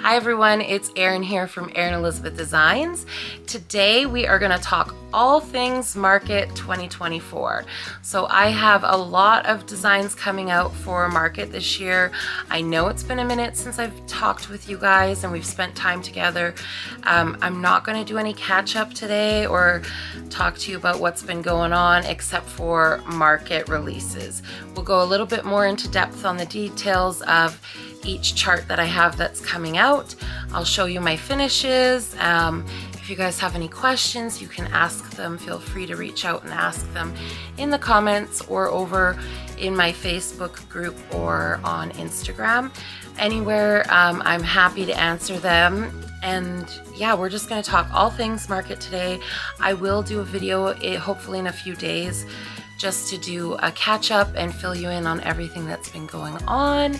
Hi everyone, it's Erin here from Erin Elizabeth Designs. Today we are going to talk all things Market 2024. So I have a lot of designs coming out for Market this year. I know it's been a minute since I've talked with you guys and we've spent time together. I'm not going to do any catch up today or talk to you about what's been going on except for Market releases. We'll go a little bit more into depth on the details of each chart that I have that's coming out. I'll show you my finishes. If you guys have any questions, you can ask them. Feel free to reach out and ask them in the comments or over in my Facebook group or on Instagram. Anywhere, I'm happy to answer them. And yeah, we're just going to talk all things Market today. I will do a video, hopefully in a few days, just to do a catch up and fill you in on everything that's been going on.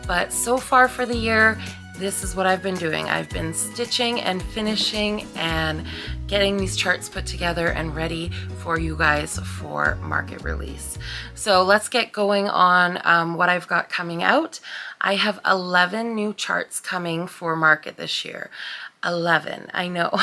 But so far for the year, this is what I've been doing. I've been stitching and finishing and getting these charts put together and ready for you guys for Market release. So let's get going on what I've got coming out. I have 11 new charts coming for Market this year. 11, I know.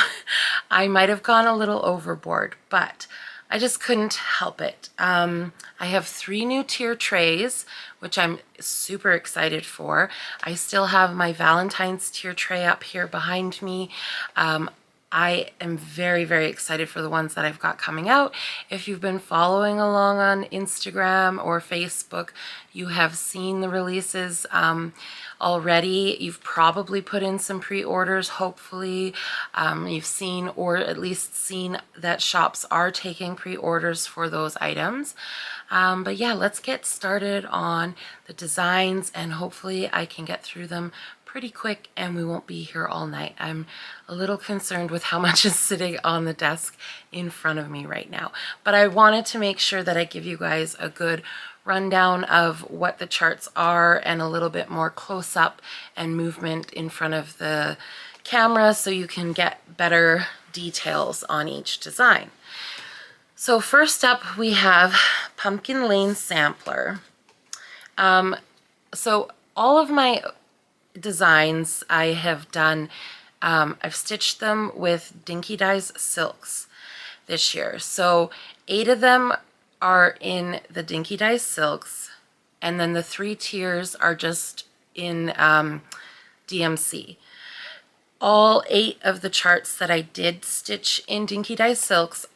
I might have gone a little overboard, but I just couldn't help it. I have 3 new tier trays, which I'm super excited for. I still have my Valentine's tier tray up here behind me. I am very, very excited for the ones that I've got coming out. If you've been following along on Instagram or Facebook, you have seen the releases already. You've probably put in some pre-orders, hopefully. You've seen, or at least seen, that shops are taking pre-orders for those items. But yeah, let's get started on the designs and hopefully I can get through them pretty quick and we won't be here all night. I'm a little concerned with how much is sitting on the desk in front of me right now. But I wanted to make sure that I give you guys a good rundown of what the charts are and a little bit more close up and movement in front of the camera so you can get better details on each design. So first up we have Pumpkin Lane Sampler. So all of my designs I have done, I've stitched them with Dinky Dyes silks this year. So 8 of them are in the Dinky Dyes silks, and then the 3 tiers are just in DMC. All 8 of the charts that I did stitch in Dinky Dyes silks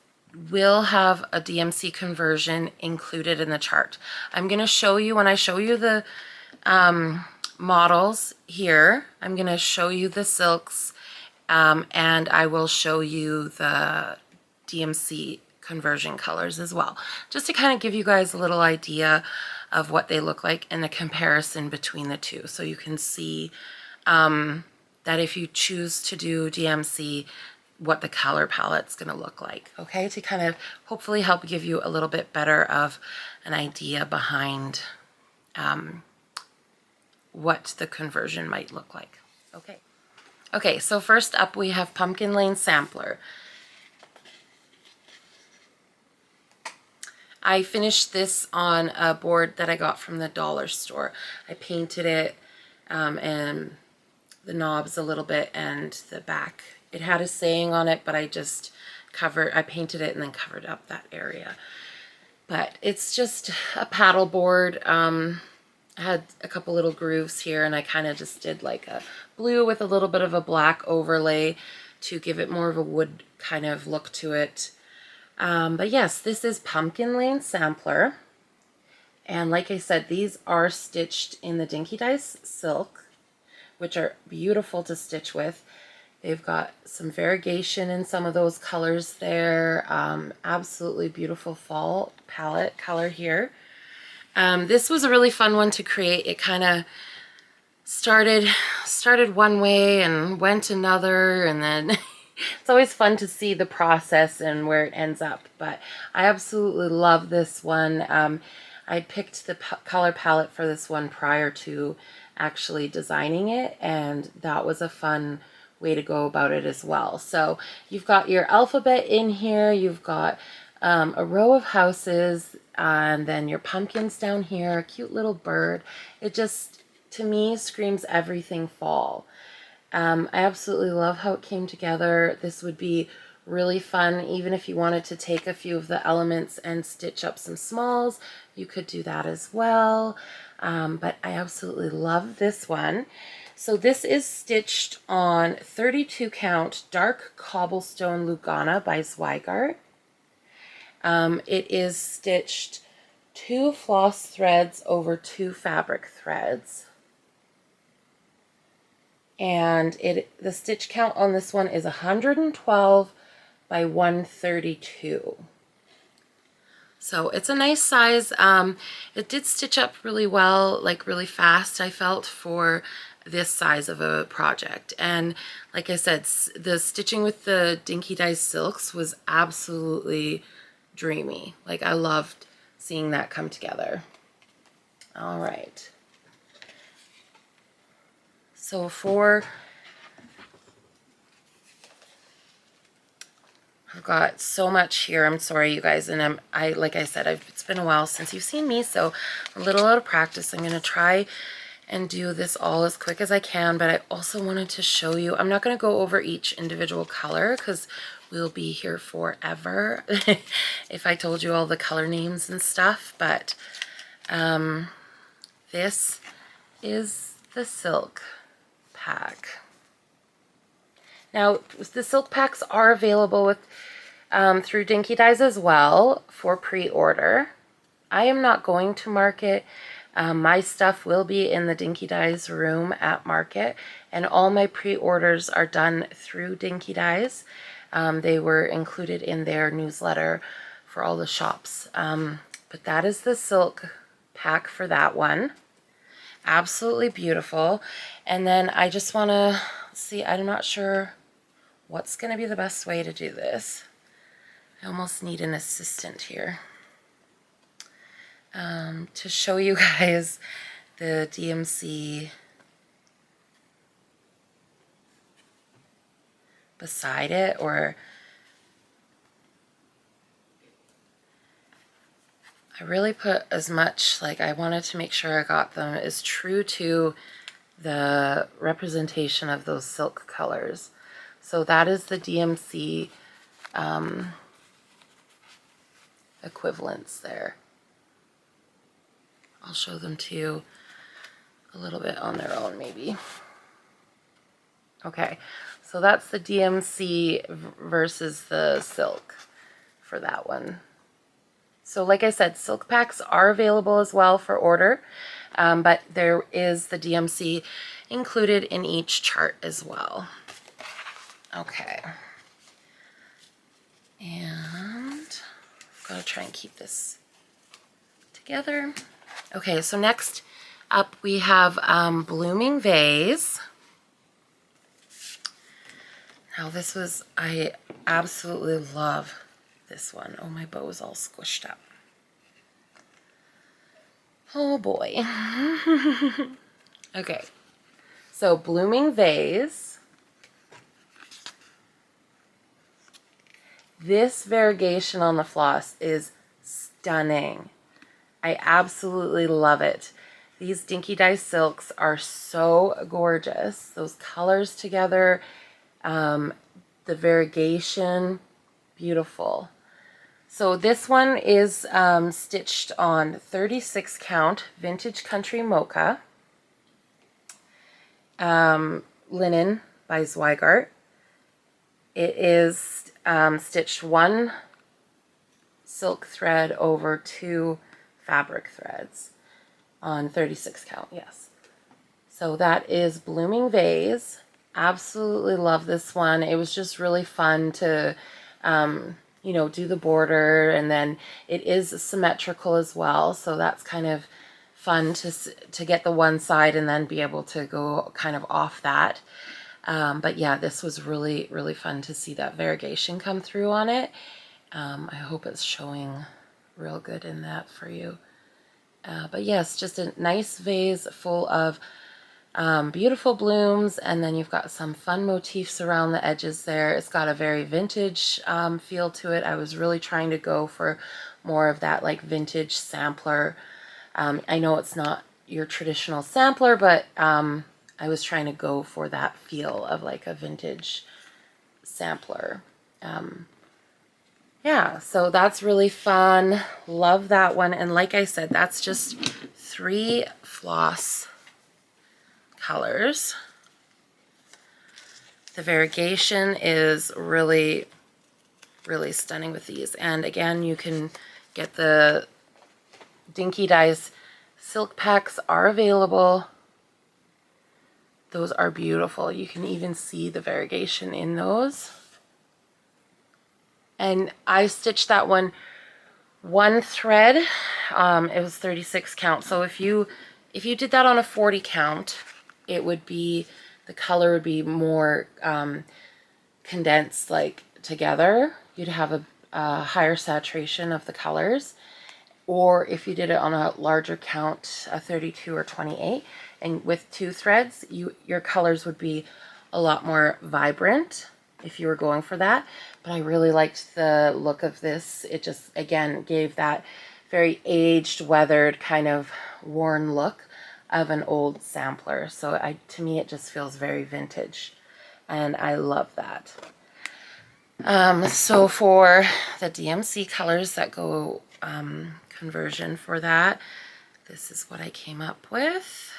will have a DMC conversion included in the chart. I'm going to show you, when I show you the models here, I'm going to show you the silks and I will show you the DMC conversion colors as well, just to kind of give you guys a little idea of what they look like and the comparison between the two, so you can see that if you choose to do DMC, what the color palette's going to look like, okay, to kind of hopefully help give you a little bit better of an idea behind what the conversion might look like. Okay, so first up we have Pumpkin Lane Sampler. I finished this on a board that I got from the dollar store. I painted it and the knobs a little bit and the back. It had a saying on it, but I painted it and then covered up that area. But it's just a paddle board. I had a couple little grooves here and I kind of just did like a blue with a little bit of a black overlay to give it more of a wood kind of look to it. But yes, this is Pumpkin Lane Sampler. And like I said, these are stitched in the Dinky Dyes silk, which are beautiful to stitch with. They've got some variegation in some of those colors there. Absolutely beautiful fall palette color here. This was a really fun one to create. It kind of started one way and went another, and then it's always fun to see the process and where it ends up. But I absolutely love this one. I picked the color palette for this one prior to actually designing it, and that was a fun way to go about it as well. So you've got your alphabet in here, you've got a row of houses, and then your pumpkins down here, a cute little bird. It just, to me, screams everything fall. I absolutely love how it came together. This would be really fun even if you wanted to take a few of the elements and stitch up some smalls. You could do that as well. But I absolutely love this one. So this is stitched on 32 count dark cobblestone Lugana by Zweigart. It is stitched 2 floss threads over 2 fabric threads. And the stitch count on this one is 112 by 132. So it's a nice size. It did stitch up really well, like really fast, I felt, for this size of a project. And like I said, the stitching with the Dinky Dye silks was absolutely dreamy. Like, I loved seeing that come together. All right. So I've got so much here. I'm sorry, you guys, and like I said, it's been a while since you've seen me, so I'm a little out of practice. I'm going to try and do this all as quick as I can, but I also wanted to show you, I'm not going to go over each individual color because we'll be here forever if I told you all the color names and stuff, but this is the silk pack. Now, the silk packs are available with through Dinky Dyes as well for pre-order. I am not going to Market. My stuff will be in the Dinky Dyes room at Market, and all my pre-orders are done through Dinky Dyes. They were included in their newsletter for all the shops. But that is the silk pack for that one. Absolutely beautiful. And then I just want to see, I'm not sure what's going to be the best way to do this. I almost need an assistant here to show you guys the DMC beside it, or I really put as much, like, I wanted to make sure I got them as true to the representation of those silk colors. So that is the DMC equivalents there. I'll show them to you a little bit on their own maybe. Okay, so that's the DMC versus the silk for that one. So like I said, silk packs are available as well for order, but there is the DMC included in each chart as well. Okay, and I've got to try and keep this together. Okay, so next up we have Blooming Vase. Now this was, I absolutely love this one. Oh, my bow is all squished up. Oh boy. Okay, so Blooming Vase. This variegation on the floss is stunning. I absolutely love it. These Dinky Dye silks are so gorgeous. Those colors together, the variegation, beautiful. So this one is stitched on 36 count Vintage Country Mocha, linen by Zweigart. It is stitched 1 silk thread over 2 fabric threads on 36 count, yes. So that is Blooming Vase. Absolutely love this one. It was just really fun to, you know, do the border, and then it is symmetrical as well, so that's kind of fun to get the one side and then be able to go kind of off that. But yeah, this was really, really fun to see that variegation come through on it. I hope it's showing real good in that for you. But yes, just a nice vase full of beautiful blooms, and then you've got some fun motifs around the edges there. It's got a very vintage feel to it. I was really trying to go for more of that like vintage sampler. I know it's not your traditional sampler, but I was trying to go for that feel of like a vintage sampler. Yeah, so that's really fun. Love that one. And like I said, that's just 3 floss colors. The variegation is really, really stunning with these. And again, you can get the Dinky Dyes silk packs are available. Those are beautiful. You can even see the variegation in those. And I stitched that one thread. It was 36 count. So if you did that on a 40 count, it would be, the color would be more condensed, like together. You'd have a higher saturation of the colors. Or if you did it on a larger count, a 32 or 28, and with 2 threads, your colors would be a lot more vibrant if you were going for that. But I really liked the look of this. It just, again, gave that very aged, weathered, kind of worn look of an old sampler. So to me, it just feels very vintage, and I love that. So for the DMC colors that go conversion for that, this is what I came up with.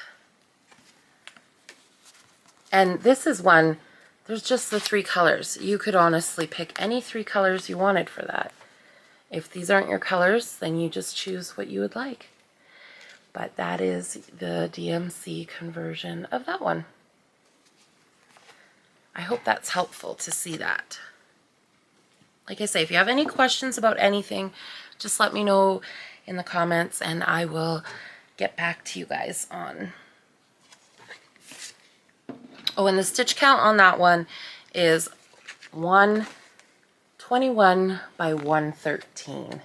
And this is one, there's just the 3 colors. You could honestly pick any 3 colors you wanted for that. If these aren't your colors, then you just choose what you would like. But that is the DMC conversion of that one. I hope that's helpful to see that. Like I say, if you have any questions about anything, just let me know in the comments and I will get back to you guys on. Oh, and the stitch count on that one is 121 by 113.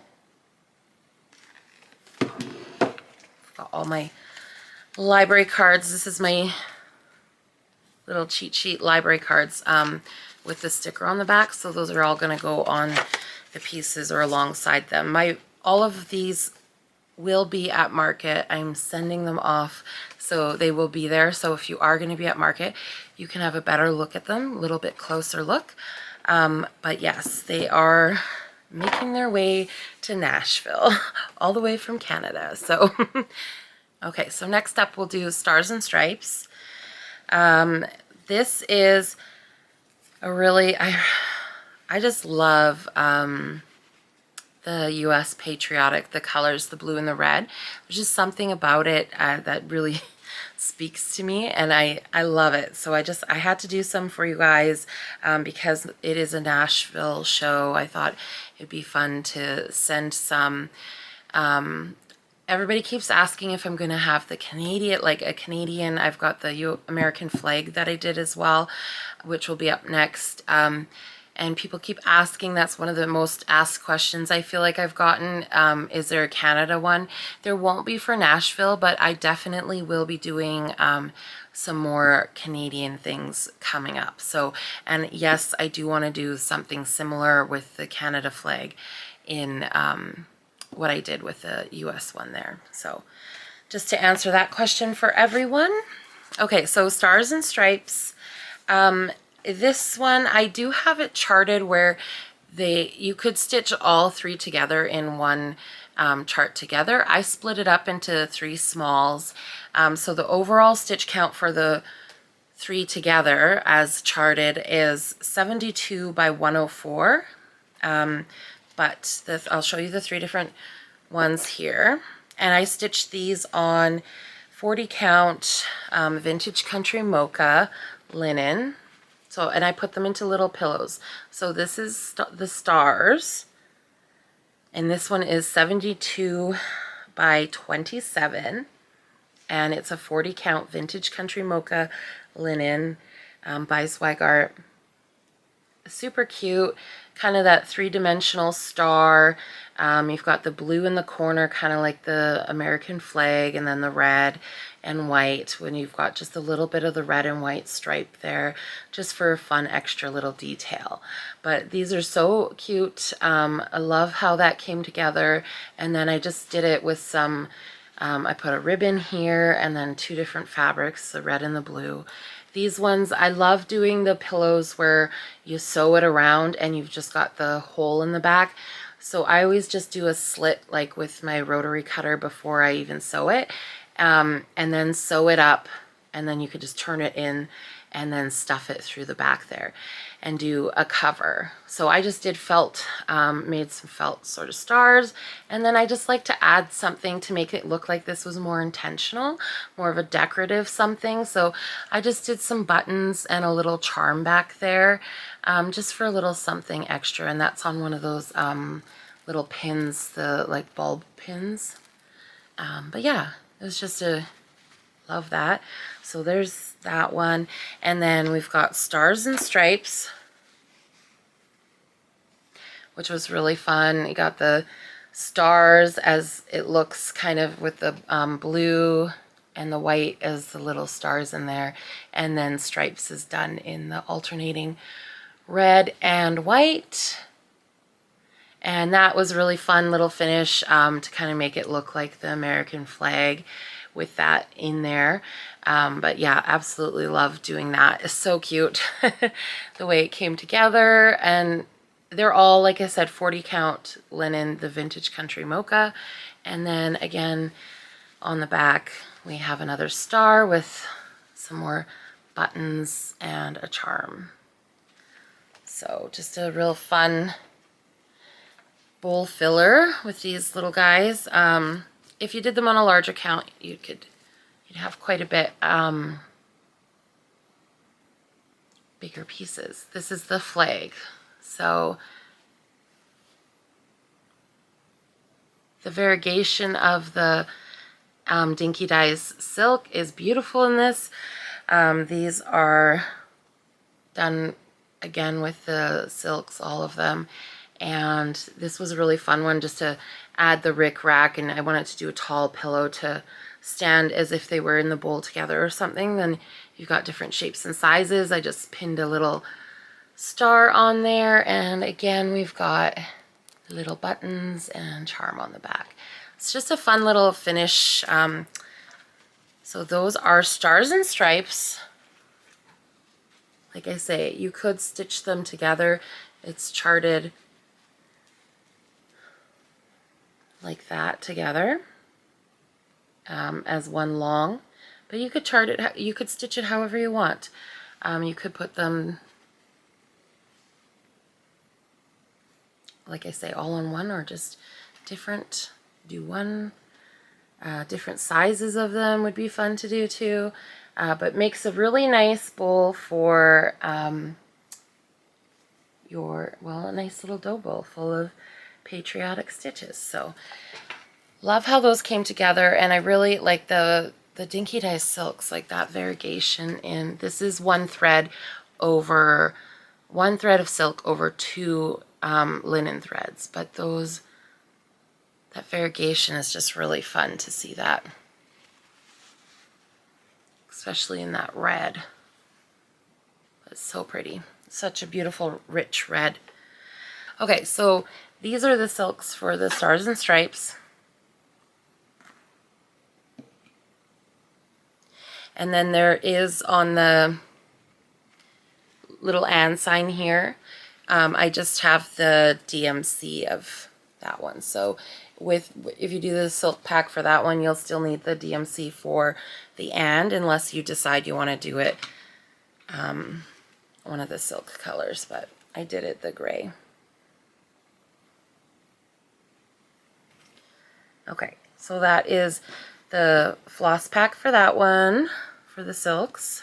Got all my library cards. This is my little cheat sheet library cards with the sticker on the back. So those are all going to go on the pieces or alongside them. All of these will be at market. I'm sending them off, so they will be there. So if you are going to be at market, you can have a better look at them, a little bit closer look. But yes, they are making their way to Nashville, all the way from Canada. So, okay, so next up we'll do Stars and Stripes. This is a really, I just love the U.S. patriotic, the colors, the blue and the red. There's just something about it that really speaks to me, and I love it. So I had to do some for you guys because it is a Nashville show. I thought it'd be fun to send some. Everybody keeps asking if I'm going to have the Canadian, like a Canadian. I've got the American flag that I did as well, which will be up next. And people keep asking, that's one of the most asked questions I feel like I've gotten. Is there a Canada one? There won't be for Nashville, but I definitely will be doing some more Canadian things coming up. So, and yes, I do want to do something similar with the Canada flag in what I did with the US one there. So just to answer that question for everyone. Okay, so Stars and Stripes. This one, I do have it charted where you could stitch all 3 together in one chart together. I split it up into 3 smalls. So the overall stitch count for the 3 together as charted is 72 by 104. But I'll show you the 3 different ones here. And I stitched these on 40 count vintage country mocha linen. So, and I put them into little pillows. So this is the stars, and this one is 72 by 27, and it's a 40 count vintage country mocha linen by Swagart. Super cute, kind of that 3-dimensional star. You've got the blue in the corner, kind of like the American flag, and then the red and white when you've got just a little bit of the red and white stripe there, just for a fun extra little detail. But these are so cute. I love how that came together. And then I just did it with some I put a ribbon here and then 2 different fabrics, the red and the blue. These ones, I love doing the pillows where you sew it around and you've just got the hole in the back. So I always just do a slit like with my rotary cutter before I even sew it, and then sew it up, and then you could just turn it in and then stuff it through the back there and do a cover. So I just did felt, made some felt sort of stars, and then I just like to add something to make it look like this was more intentional, more of a decorative something. So I just did some buttons and a little charm back there, just for a little something extra, and that's on one of those little pins, the like bulb pins. But yeah, it was just a, love that. So there's that one. And then we've got Stars and Stripes, which was really fun. You got the stars as it looks kind of with the blue and the white as the little stars in there. And then Stripes is done in the alternating red and white. And that was really fun little finish to kind of make it look like the American flag with that in there. But yeah, absolutely love doing that. It's so cute the way it came together. And they're all, like I said, 40 count linen, the vintage country mocha. And then again on the back we have another star with some more buttons and a charm. So just a real fun bowl filler with these little guys. If you did them on a larger count, you'd have quite a bit bigger pieces. This is the flag. So the variegation of the Dinky Dyes silk is beautiful in this. These are done again with the silks, all of them. And this was a really fun one just to add the rick rack, and I wanted to do a tall pillow to stand as if they were in the bowl together or something. Then you've got different shapes and sizes. I just pinned a little star on there, and again we've got little buttons and charm on the back. It's just a fun little finish. So those are Stars and Stripes. Like I say, you could stitch them together. It's charted like that together as one long, but you could chart it, you could stitch it however you want. You could put them, like I say, all on one, or just different, do one, different sizes of them would be fun to do too, but makes a really nice bowl for a nice little dough bowl full of patriotic stitches. So love how those came together, and I really like the Dinky Dyes silks, like that variegation in this is one thread of silk over 2 linen threads, but that variegation is just really fun to see that, especially in that red. It's so pretty, such a beautiful rich red. Okay, so these are the silks for the Stars and Stripes. And then there is on the little and sign here, I just have the DMC of that one. So if you do the silk pack for that one, you'll still need the DMC for the and, unless you decide you want to do it one of the silk colors, but I did it the gray. Okay, so that is the floss pack for that one, for the silks.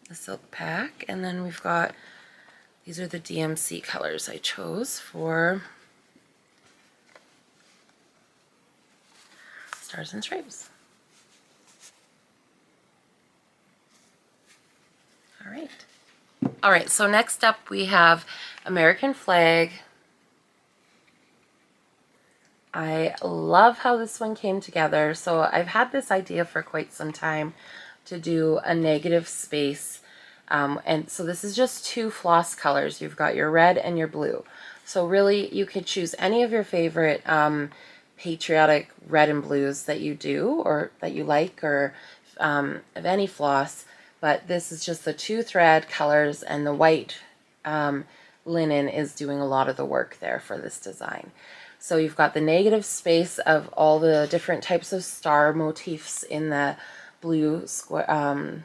The silk pack, and then we've got, these are the DMC colors I chose for Stars and Stripes. All right, so next up we have American flag. I love how this one came together. So I've had this idea for quite some time to do a negative space. And so this is just 2 floss colors. You've got your red and your blue. So really you could choose any of your favorite patriotic red and blues that you do or that you like, or of any floss. But this is just the 2-thread colors, and the white linen is doing a lot of the work there for this design. So you've got the negative space of all the different types of star motifs in the blue square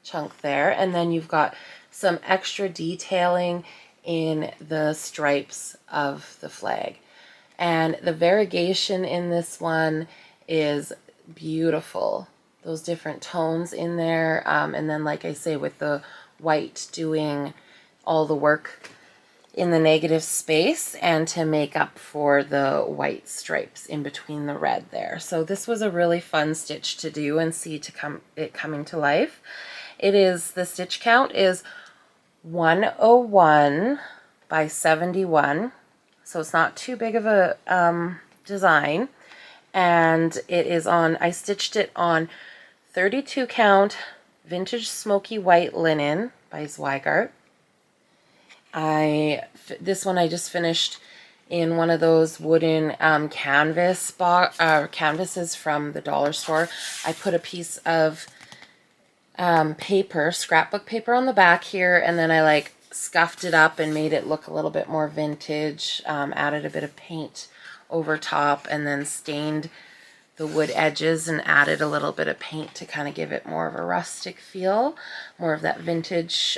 chunk there, and then you've got some extra detailing in the stripes of the flag. And the variegation in this one is beautiful. Those different tones in there, and then like I say, with the white doing all the work in the negative space and to make up for the white stripes in between the red there. So this was a really fun stitch to do and see it coming to life. The stitch count is 101 by 71, so it's not too big of a design, and I stitched it on 32 count vintage smoky white linen by Zweigart. This one I just finished in one of those wooden canvases from the dollar store. I put a piece of scrapbook paper on the back here, and then I scuffed it up and made it look a little bit more vintage, added a bit of paint over top, and then stained the wood edges and added a little bit of paint to kind of give it more of a rustic feel, more of that vintage.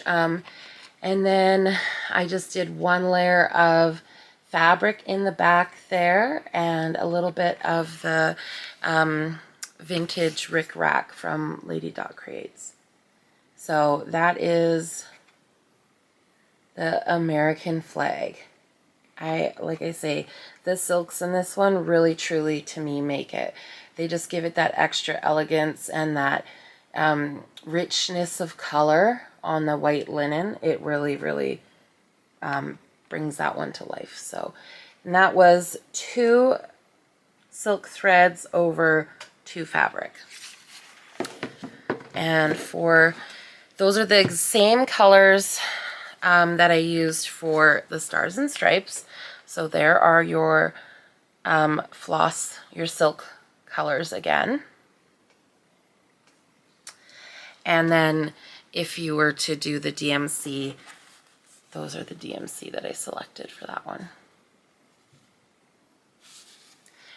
And then I just did one layer of fabric in the back there and a little bit of the vintage Rick Rack from Lady Dot Creates. So that is the American flag. Like I say, the silks in this one really truly to me make it. They just give it that extra elegance and that richness of color on the white linen. It really, really brings that one to life. So, and that was 2 silk threads over 2 fabric. And those are the same colors that I used for the stars and stripes. So there are your your silk colors again. And then if you were to do the DMC, those are the DMC that I selected for that one.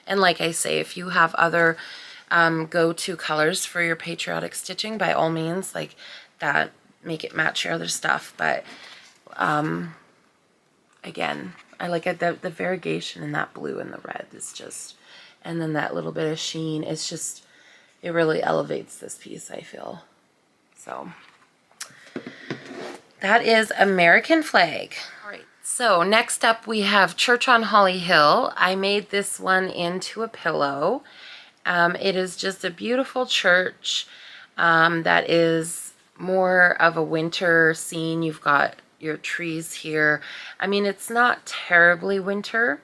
And like I say, if you have other go-to colors for your patriotic stitching, by all means, like that, make it match your other stuff. But again, I like it, the variegation in that blue and the red is just, and then that little bit of sheen, it's just, it really elevates this piece, I feel. So that is American flag. All right, so next up we have Church on Holly Hill. I made this one into a pillow. It is just a beautiful church that is more of a winter scene. You've got your trees here. I mean, it's not terribly winter,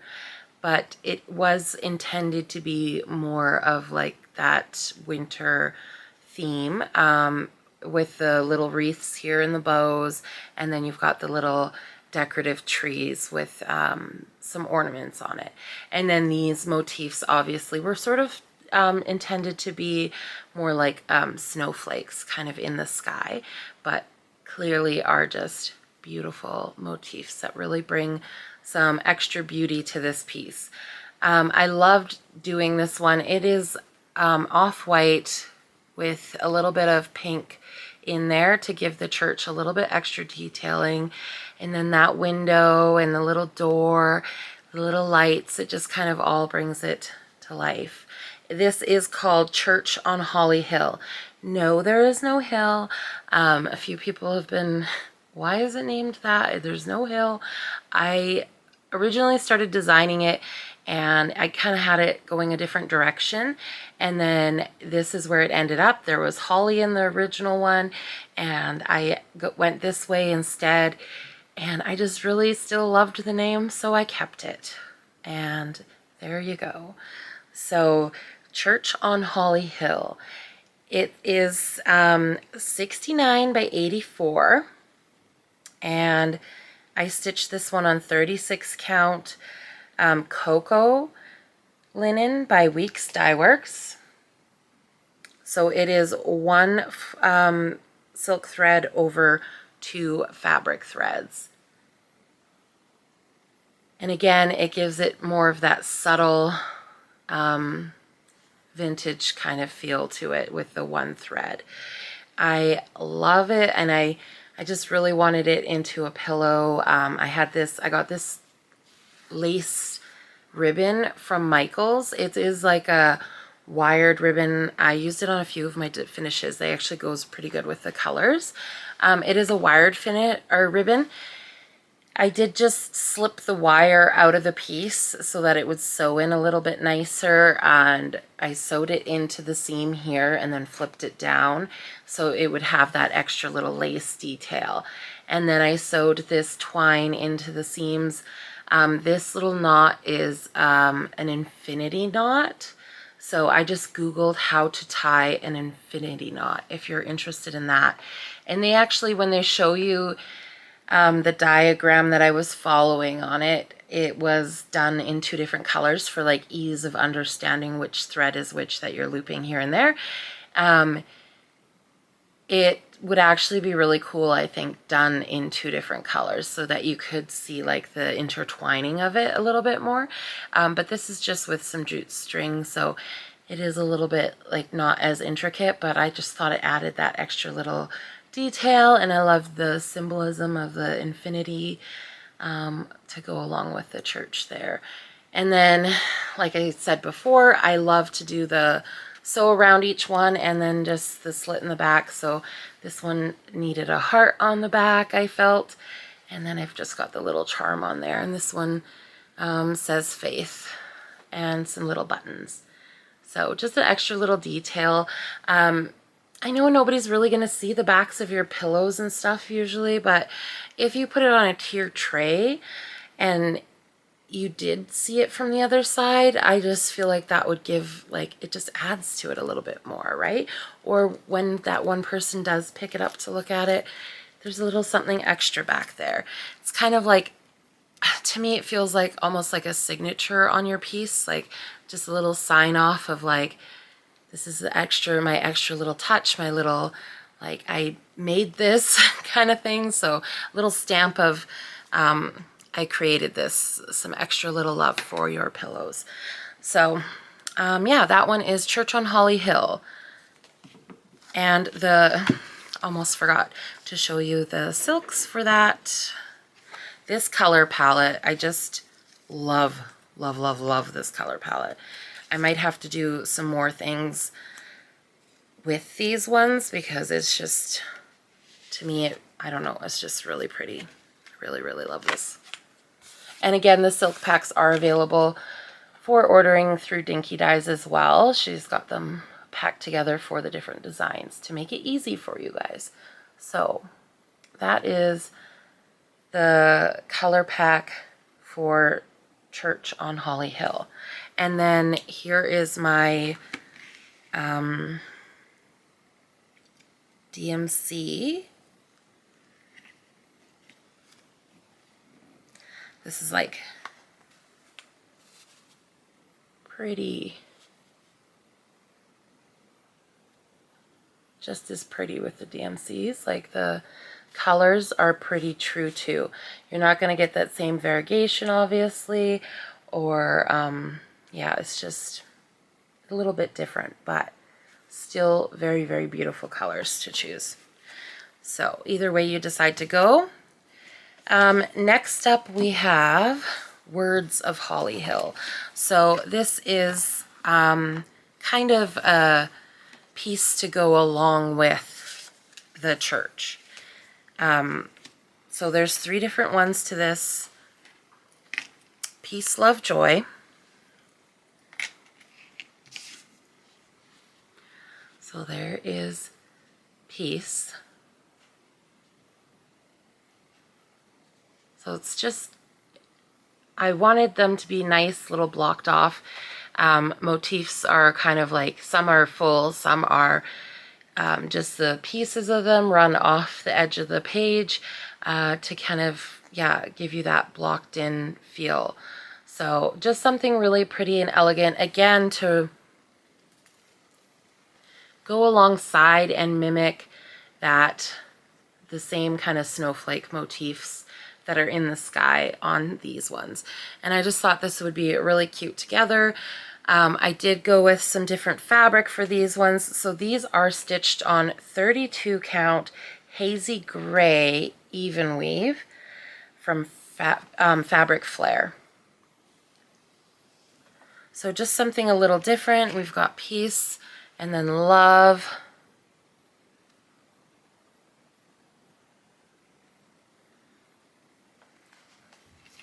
but it was intended to be more of like that winter theme, with the little wreaths here and the bows, and then you've got the little decorative trees with some ornaments on it. And then these motifs obviously were sort of intended to be more like snowflakes kind of in the sky, but clearly are just beautiful motifs that really bring some extra beauty to this piece. I loved doing this one. It is off-white with a little bit of pink in there to give the church a little bit extra detailing, and then that window and the little door, the little lights, it just kind of all brings it to life. This is called Church on Holly Hill. No, there is no hill. A few people have been, why is it named that? There's no hill. I originally started designing it and I kind of had it going a different direction, and then this is where it ended up. There was holly in the original one, and I went this way instead, and I just really still loved the name, so I kept it. And there you go. So Church on Holly Hill. It is 69 by 84, and I stitched this one on 36 count cocoa linen by Weeks Dye Works. So it is one silk thread over 2 fabric threads. And again, it gives it more of that subtle vintage kind of feel to it with the one thread. I love it, and I just really wanted it into a pillow. I got this lace ribbon from Michaels. It is like a wired ribbon. I used it on a few of my finishes. They actually goes pretty good with the colors. It is a wired ribbon. I did just slip the wire out of the piece so that it would sew in a little bit nicer, and I sewed it into the seam here and then flipped it down so it would have that extra little lace detail. And then I sewed this twine into the seams. This little knot is an infinity knot. So I just Googled how to tie an infinity knot if you're interested in that. And they actually, when they show you the diagram that I was following on it, it was done in 2 different colors for like ease of understanding which thread is which that you're looping here and there. It would actually be really cool, I think, done in 2 different colors so that you could see like the intertwining of it a little bit more. But this is just with some jute string, so it is a little bit like not as intricate, but I just thought it added that extra little detail, and I love the symbolism of the infinity to go along with the church there. And then, like I said before, I love to do the sew around each one and then just the slit in the back. So this one needed a heart on the back, I felt, and then I've just got the little charm on there, and this one says faith and some little buttons. So just an extra little detail. I know nobody's really going to see the backs of your pillows and stuff usually, but if you put it on a tier tray and you did see it from the other side, I just feel like that would give, like, it just adds to it a little bit more, right? Or when that one person does pick it up to look at it, there's a little something extra back there. It's kind of like, to me, it feels like almost like a signature on your piece, like just a little sign off of like, this is the extra, my extra little touch, my little, like, I made this kind of thing. So a little stamp of, I created this, some extra little love for your pillows. So yeah, that one is Church on Holly Hill. And almost forgot to show you the silks for that. This color palette, I just love, love, love, love this color palette. I might have to do some more things with these ones because it's just, to me, I don't know, it's just really pretty. I really, really love this. And again, the silk packs are available for ordering through Dinky Dyes as well. She's got them packed together for the different designs to make it easy for you guys. So that is the color pack for Church on Holly Hill. And then here is my DMC. This is like pretty, just as pretty with the DMCs. Like the colors are pretty true too. You're not going to get that same variegation, obviously, or yeah, it's just a little bit different, but still very, very beautiful colors to choose. So either way you decide to go. Next up we have Words of Holly Hill. So this is kind of a piece to go along with the church. So there's 3 different ones to this. Peace, Love, Joy. So there is peace. So it's just, I wanted them to be nice, little blocked off. Motifs are kind of like, some are full, some are just the pieces of them run off the edge of the page to kind of, yeah, give you that blocked in feel. So just something really pretty and elegant, again, to go alongside and mimic that, the same kind of snowflake motifs that are in the sky on these ones. And I just thought this would be really cute together. I did go with some different fabric for these ones. So these are stitched on 32 count hazy gray even weave from Fabric Flair. So just something a little different. We've got peace and then love.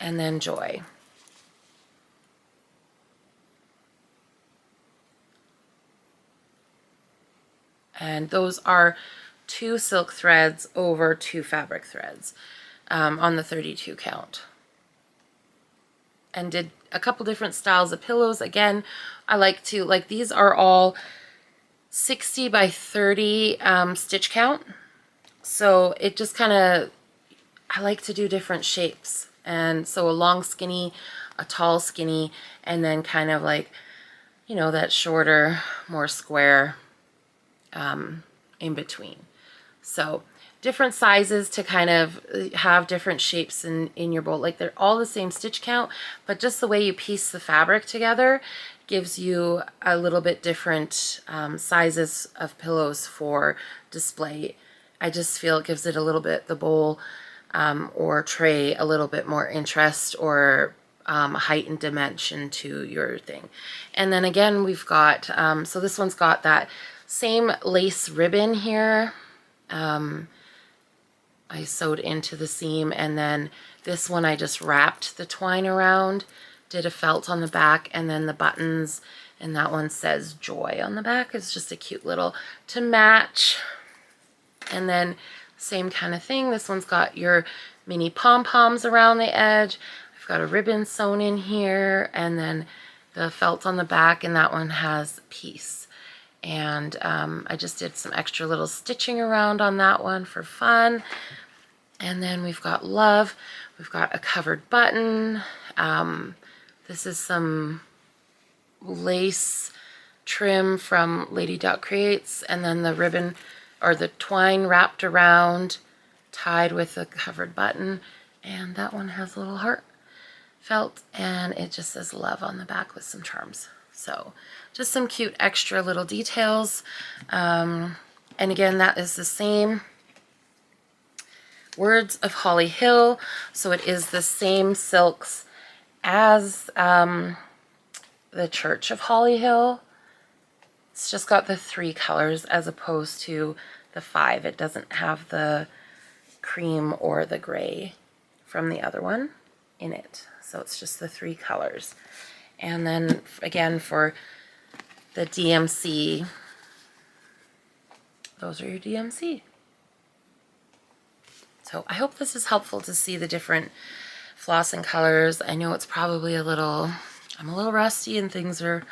And then joy. And those are 2 silk threads over 2 fabric threads on the 32 count. And did a couple different styles of pillows. Again, I like to, like, these are all 60 by 30 stitch count. So it just kind of, I like to do different shapes. And so a long skinny, a tall skinny, and then kind of like, you know, that shorter, more square in between. So different sizes to kind of have different shapes in your bolt. Like, they're all the same stitch count, but just the way you piece the fabric together gives you a little bit different sizes of pillows for display. I just feel it gives it a little bit, the bowl or tray, a little bit more interest or height and dimension to your thing. And then again, we've got, so this one's got that same lace ribbon here. I sewed into the seam, and then this one I just wrapped the twine around, did a felt on the back, and then the buttons, and that one says joy on the back. It's just a cute little to match. And then same kind of thing, this one's got your mini pom-poms around the edge. I've got a ribbon sewn in here, and then the felt on the back, and that one has peace. And I just did some extra little stitching around on that one for fun. And then we've got love. We've got a covered button. This is some lace trim from Lady Duck Creates, and then the ribbon or the twine wrapped around, tied with a covered button. And that one has a little heart felt, and it just says love on the back with some charms. So just some cute extra little details. And again, that is the same Words of Holly Hill. So it is the same silks as the Church of Holly Hill. It's just got the 3 colors as opposed to the 5. It doesn't have the cream or the gray from the other one in it. So it's just the 3 colors. And then again, for the DMC, those are your DMC. So I hope this is helpful to see the different floss and colors. I know it's probably a little, I'm a little rusty and things are,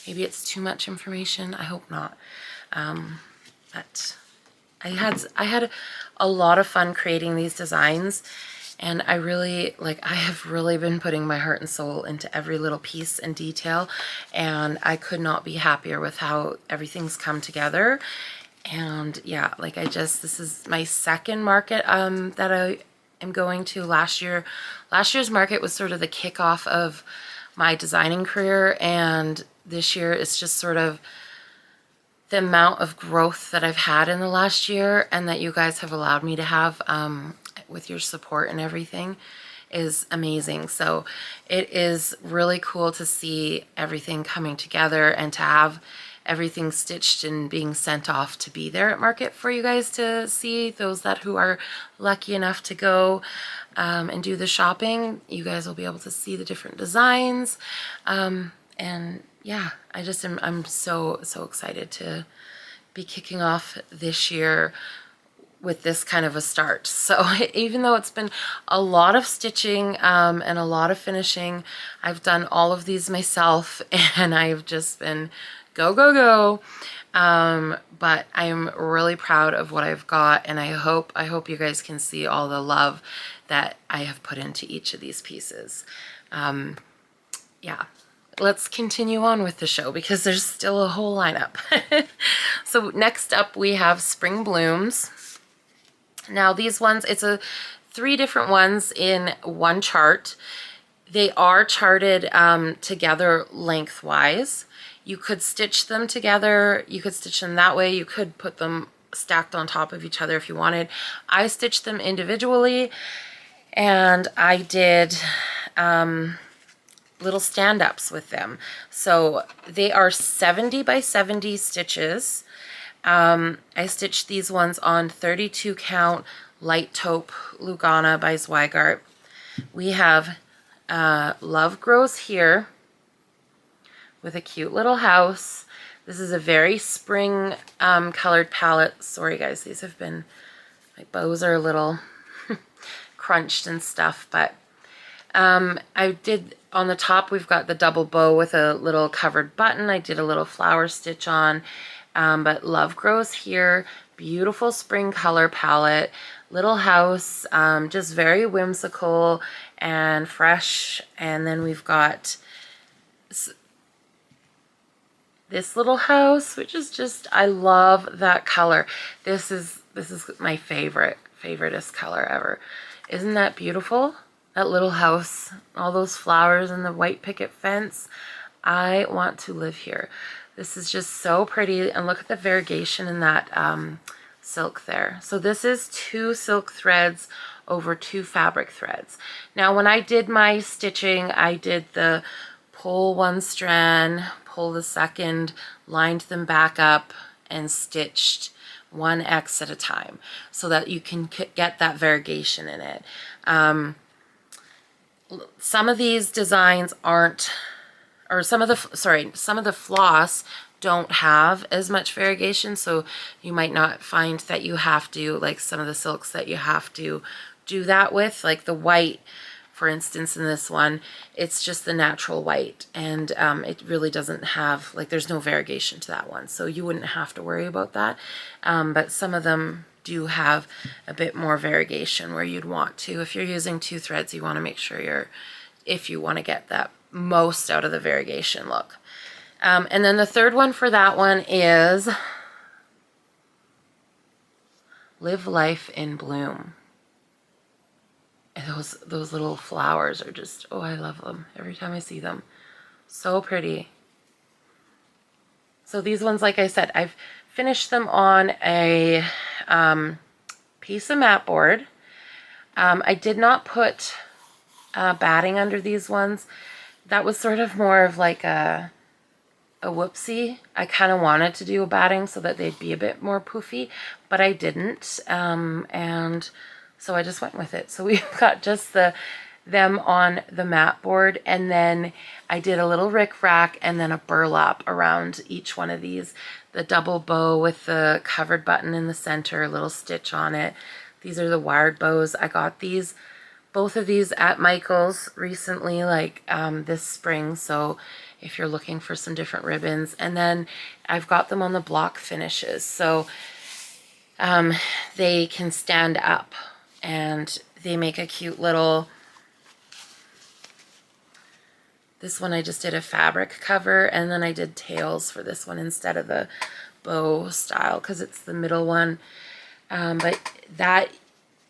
maybe it's too much information. I hope not. But I had a lot of fun creating these designs. And I have really been putting my heart and soul into every little piece and detail, and I could not be happier with how everything's come together. And yeah, this is my second market that I am going to. Last year's market was sort of the kickoff of my designing career, and this year it's just sort of the amount of growth that I've had in the last year, and that you guys have allowed me to have with your support and everything is amazing. So it is really cool to see everything coming together and to have everything stitched and being sent off to be there at market for you guys to see. Those who are lucky enough to go and do the shopping, you guys will be able to see the different designs. And yeah, I'm so excited to be kicking off this year with this kind of a start. So even though it's been a lot of stitching and a lot of finishing, I've done all of these myself, and I've just been go, go, go. But I'm really proud of what I've got, and I hope you guys can see all the love that I have put into each of these pieces. Yeah, let's continue on with the show because there's still a whole lineup. So next up we have Spring Blooms. Now these ones, it's three different ones in one chart. They are charted together lengthwise. You could stitch them together, you could stitch them that way, you could put them stacked on top of each other if you wanted. I stitched them individually, and I did little stand-ups with them. So they are 70 by 70 stitches. I stitched these ones on 32 count light taupe Lugana by Zweigart. We have Love Grows Here with a cute little house. This is a very spring colored palette. Sorry guys, these have been, my bows are a little crunched and stuff, but I did, on the top we've got the double bow with a little covered button. I did a little flower stitch on, but Love Grows Here, beautiful spring color palette, little house, just very whimsical and fresh. And then we've got this little house, which is just, I love that color. This is my favoriteest color ever. Isn't that beautiful? That little house, all those flowers and the white picket fence. I want to live here. This is just so pretty, and look at the variegation in that silk there. So this is 2 silk threads over 2 fabric threads. Now when I did my stitching, I did the pull 1 strand, pull the second, lined them back up, and stitched 1 X at a time so that you can get that variegation in it. Some of these designs aren't, or some of the floss don't have as much variegation, so you might not find that you have to, like some of the silks that you have to do that with, like the white, for instance, in this one, it's just the natural white, and it really doesn't have, like, there's no variegation to that one, so you wouldn't have to worry about that. But some of them do have a bit more variegation where you'd want to. If you're using 2 threads, you want to make sure if you want to get that most out of the variegation look. And then the third one for that one is Live Life in Bloom. And those little flowers are just, oh, I love them every time I see them. So pretty. So these ones, like I said, I've finished them on a piece of mat board. I did not put batting under these ones. That was sort of more of like a whoopsie. I kind of wanted to do a batting so that they'd be a bit more poofy, but I didn't. And so I just went with it. So we've got just them on the mat board, and then I did a little rick-rack and then a burlap around each one of these. The double bow with the covered button in the center, a little stitch on it. These are the wired bows. I got both of these at Michael's recently, like this spring, so if you're looking for some different ribbons. And then I've got them on the block finishes, so they can stand up, and they make a cute little, this one I just did a fabric cover, and then I did tails for this one instead of the bow style because it's the middle one. But that,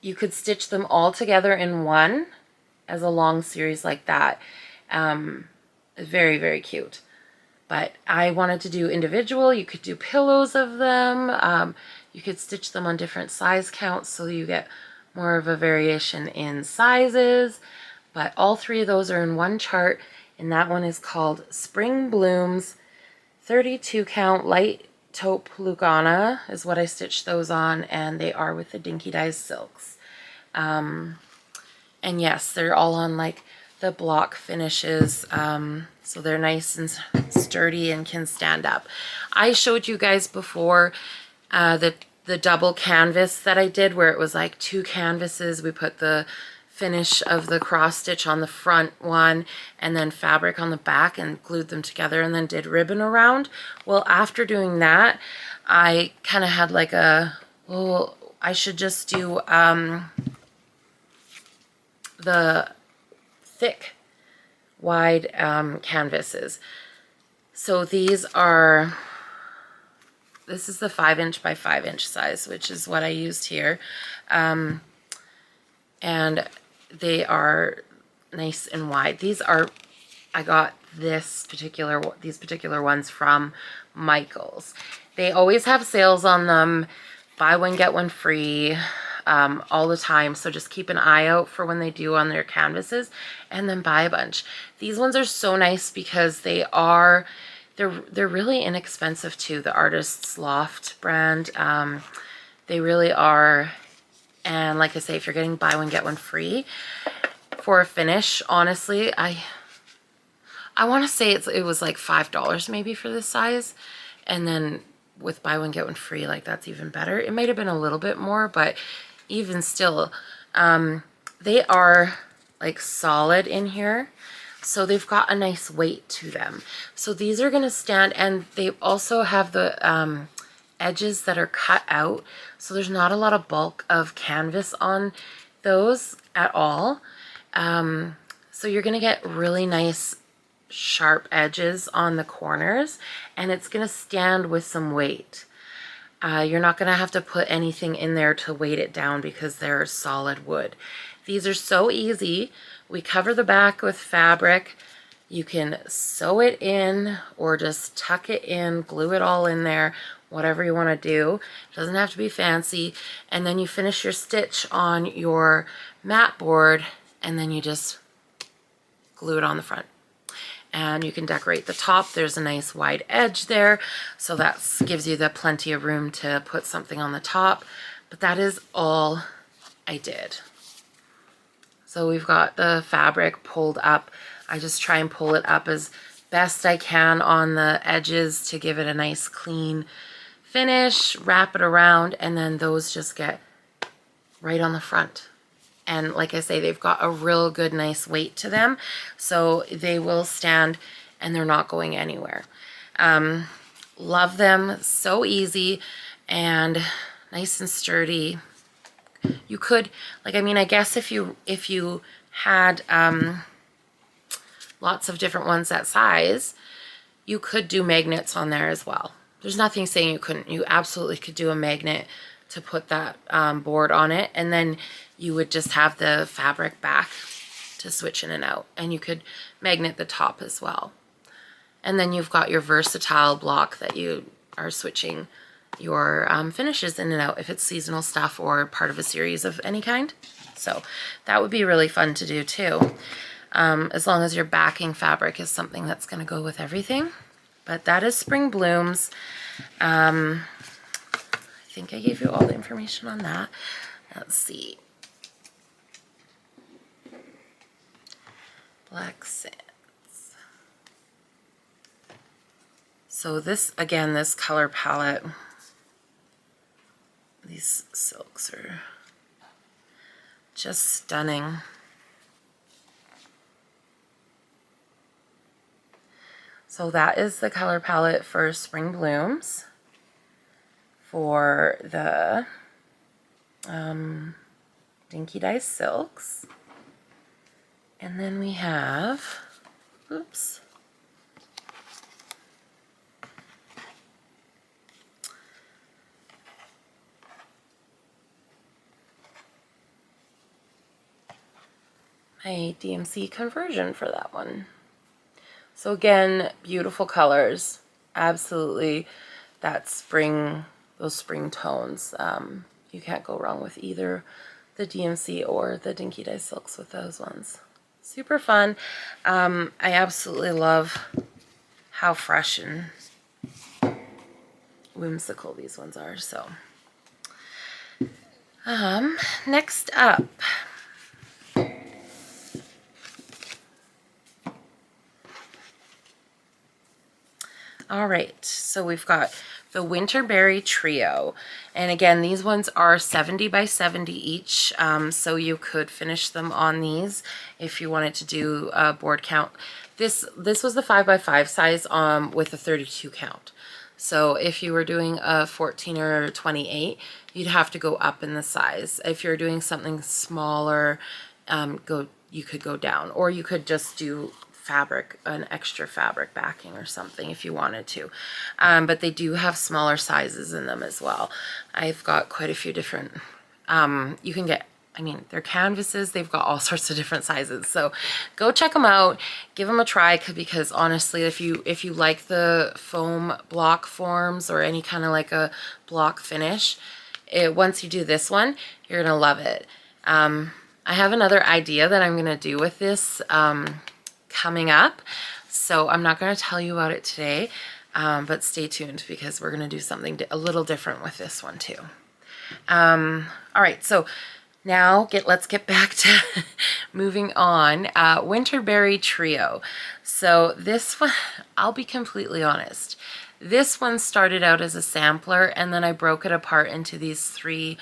you could stitch them all together in one as a long series like that. Very, very cute. But I wanted to do individual. You could do pillows of them. You could stitch them on different size counts so you get more of a variation in sizes. But all 3 of those are in one chart, and that one is called Spring Blooms 32 count light taupe Lugana is what I stitched those on, and they are with the Dinky Dyes silks. And yes, they're all on like the block finishes, so they're nice and sturdy and can stand up. I showed you guys before the double canvas that I did, where it was like 2 canvases. We put the finish of the cross stitch on the front one and then fabric on the back and glued them together and then did ribbon around. Well, after doing that, I kind of had like a, well, I should just do the thick, wide canvases. So these are, this is the 5" by 5" size, which is what I used here. And they are nice and wide. These are, I got these particular ones from Michael's. They always have sales on them, buy one get one free, all the time. So just keep an eye out for when they do on their canvases, and then buy a bunch. These ones are so nice because they are, they're really inexpensive too. The Artist's Loft brand, they really are. And like I say, if you're getting buy one get one free for a finish, honestly, I want to say it was like $5 maybe for this size, and then with buy one get one free, like that's even better. It might have been a little bit more, but even still, they are like solid in here, so they've got a nice weight to them. So these are going to stand, and they also have the edges that are cut out, so there's not a lot of bulk of canvas on those at all. So you're going to get really nice sharp edges on the corners, and it's going to stand with some weight. You're not going to have to put anything in there to weight it down because they're solid wood. These are so easy. We cover the back with fabric. You can sew it in or just tuck it in, glue it all in there, whatever you want to do. It doesn't have to be fancy. And then you finish your stitch on your mat board, and then you just glue it on the front. And you can decorate the top. There's a nice wide edge there, so that gives you the plenty of room to put something on the top. But that is all I did. So we've got the fabric pulled up. I just try and pull it up as best I can on the edges to give it a nice clean finish, wrap it around, and then those just get right on the front. And like I say, they've got a real good, nice weight to them, so they will stand and they're not going anywhere. Love them, so easy and nice and sturdy. You could, like, I mean, I guess if you had lots of different ones that size, you could do magnets on there as well. There's nothing saying you couldn't. You absolutely could do a magnet to put that board on it, and then you would just have the fabric back to switch in and out, and you could magnet the top as well. And then you've got your versatile block that you are switching your finishes in and out if it's seasonal stuff or part of a series of any kind. So that would be really fun to do too, as long as your backing fabric is something that's going to go with everything. But that is Spring Blooms. I think I gave you all the information on that. Let's see. Black Sands. So this, again, this color palette, these silks are just stunning. So that is the color palette for Spring Blooms for the Dinky Dye Silks. And then we have, oops, my DMC conversion for that one. So again, beautiful colors, absolutely. That spring, those spring tones. You can't go wrong with either the DMC or the Dinky Dye Silks with those ones. Super fun. I absolutely love how fresh and whimsical these ones are. So, next up, all right, so we've got the Winterberry Trio. And again, these ones are 70 by 70 each, so you could finish them on these if you wanted to do a board count. This was the 5 by 5 size with a 32 count. So if you were doing a 14 or 28, you'd have to go up in the size. If you're doing something smaller, you could go down, or you could just do fabric, an extra fabric backing or something if you wanted to. But they do have smaller sizes in them as well. I've got quite a few different, you can get, I mean, they're canvases, they've got all sorts of different sizes. So go check them out, give them a try, because honestly, if you like the foam block forms or any kind of like a block finish, once you do this one, you're gonna love it. I have another idea that I'm gonna do with this coming up, so I'm not going to tell you about it today, but stay tuned, because we're going to do something a little different with this one too. All right, so now let's get back to moving on. Winterberry Trio. So this one, I'll be completely honest, this one started out as a sampler, and then I broke it apart into these 3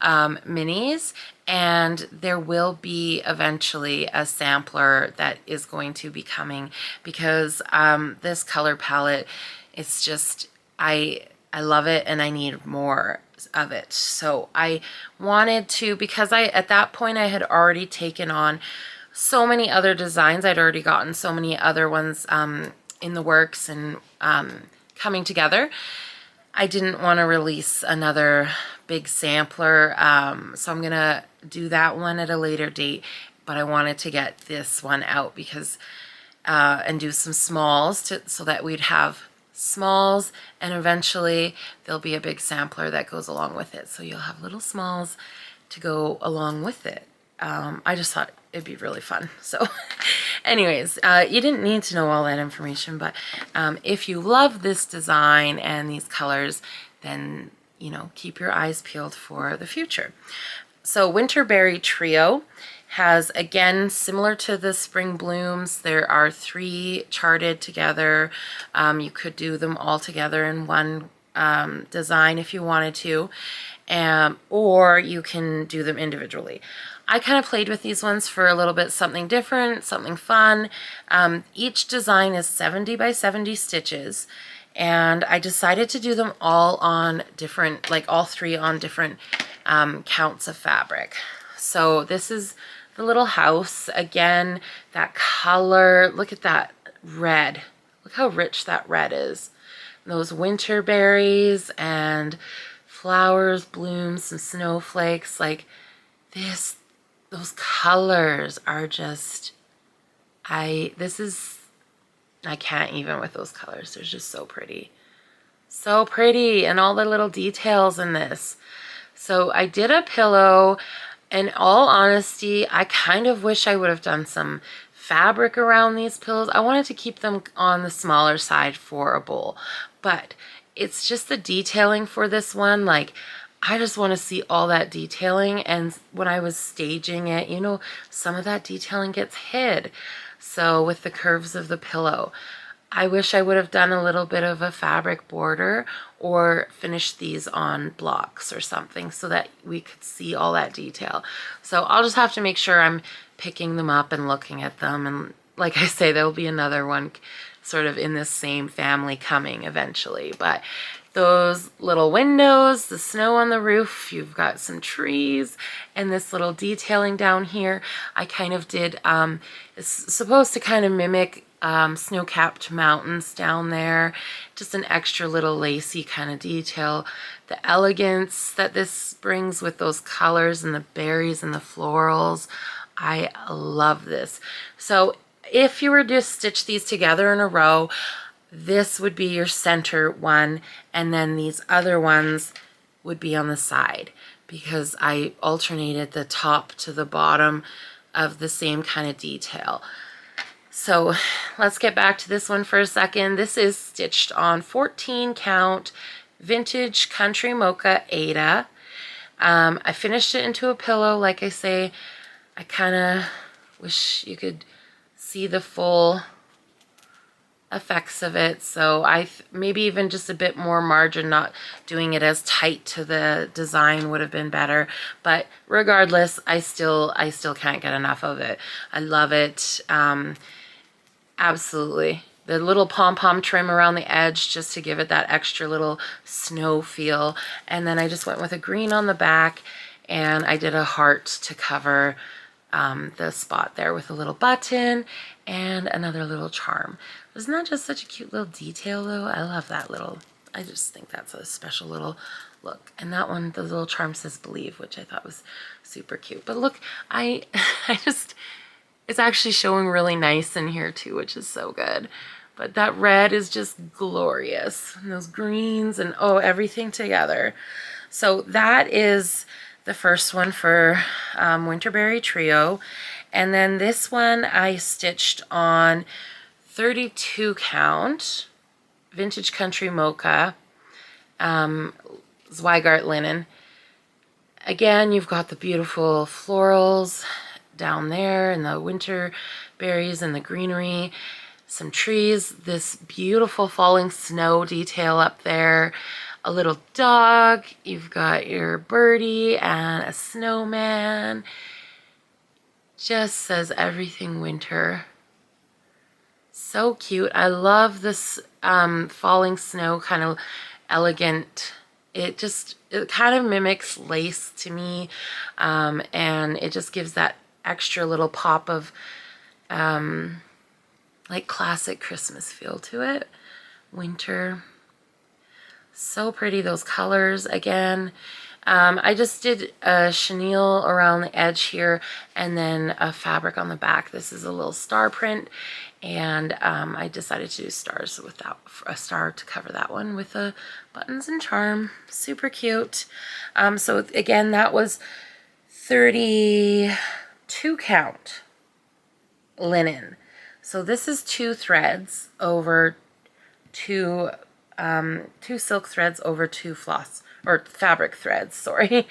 minis, and there will be eventually a sampler that is going to be coming, because this color palette, it's just, I love it and I need more of it. So I wanted to, because at that point I had already taken on so many other designs, I'd already gotten so many other ones in the works and coming together. I didn't want to release another big sampler, so I'm gonna do that one at a later date, but I wanted to get this one out because and do some smalls so that we'd have smalls, and eventually there'll be a big sampler that goes along with it, so you'll have little smalls to go along with it. I just thought it'd be really fun. So anyways, you didn't need to know all that information, but if you love this design and these colors, then, you know, keep your eyes peeled for the future. So Winterberry Trio has, again, similar to the Spring Blooms, there are 3 charted together. You could do them all together in one design if you wanted to, or you can do them individually. I kind of played with these ones for a little bit, something different, something fun. Each design is 70 by 70 stitches, and I decided to do them all on different, like all 3 on different counts of fabric. So this is the little house. Again, that color, look at that red. Look how rich that red is. Those winter berries and flowers, blooms, some snowflakes, like this, those colors are just, I can't even with those colors. They're just so pretty. So pretty, and all the little details in this. So I did a pillow. In all honesty, I kind of wish I would have done some fabric around these pillows. I wanted to keep them on the smaller side for a bowl, but it's just the detailing for this one. Like, I just want to see all that detailing, and when I was staging it, you know, some of that detailing gets hid. So with the curves of the pillow, I wish I would have done a little bit of a fabric border or finished these on blocks or something so that we could see all that detail. So I'll just have to make sure I'm picking them up and looking at them. And like I say, there'll be another one sort of in this same family coming eventually. But those little windows, the snow on the roof, you've got some trees, and this little detailing down here, I kind of did, it's supposed to kind of mimic snow-capped mountains down there. Just an extra little lacy kind of detail. The elegance that this brings with those colors and the berries and the florals, I love this. So if you were to stitch these together in a row, this would be your center one, and then these other ones would be on the side, because I alternated the top to the bottom of the same kind of detail. So let's get back to this one for a second. This is stitched on 14 count vintage country mocha Aida. I finished it into a pillow. Like I say, I kind of wish you could see the full effects of it. So maybe even just a bit more margin, not doing it as tight to the design would have been better. But regardless, I still can't get enough of it. I love it. Absolutely. The little pom-pom trim around the edge just to give it that extra little snow feel. And then I just went with a green on the back, and I did a heart to cover the spot there with a little button and another little charm. Isn't that just such a cute little detail though? I love that little, I just think that's a special little look. And that one, the little charm says believe, which I thought was super cute. But look, I just, it's actually showing really nice in here too, which is so good. But that red is just glorious. And those greens and oh, everything together. So that is the first one for Winterberry Trio. And then this one I stitched on 32 count Vintage Country Mocha Zweigart linen. Again, you've got the beautiful florals down there and the winter berries and the greenery, some trees, this beautiful falling snow detail up there, a little dog, you've got your birdie and a snowman. Just says everything winter. So cute. I love this falling snow kind of elegant. It kind of mimics lace to me, and it just gives that extra little pop of like classic Christmas feel to it. Winter. So pretty, those colors again. I just did a chenille around the edge here and then a fabric on the back. This is a little star print, and I decided to do stars with that, a star to cover that one with the buttons and charm. Super cute. So again, that was 32 count linen. So this is 2 threads over 2 silk threads over 2 floss or fabric threads, sorry.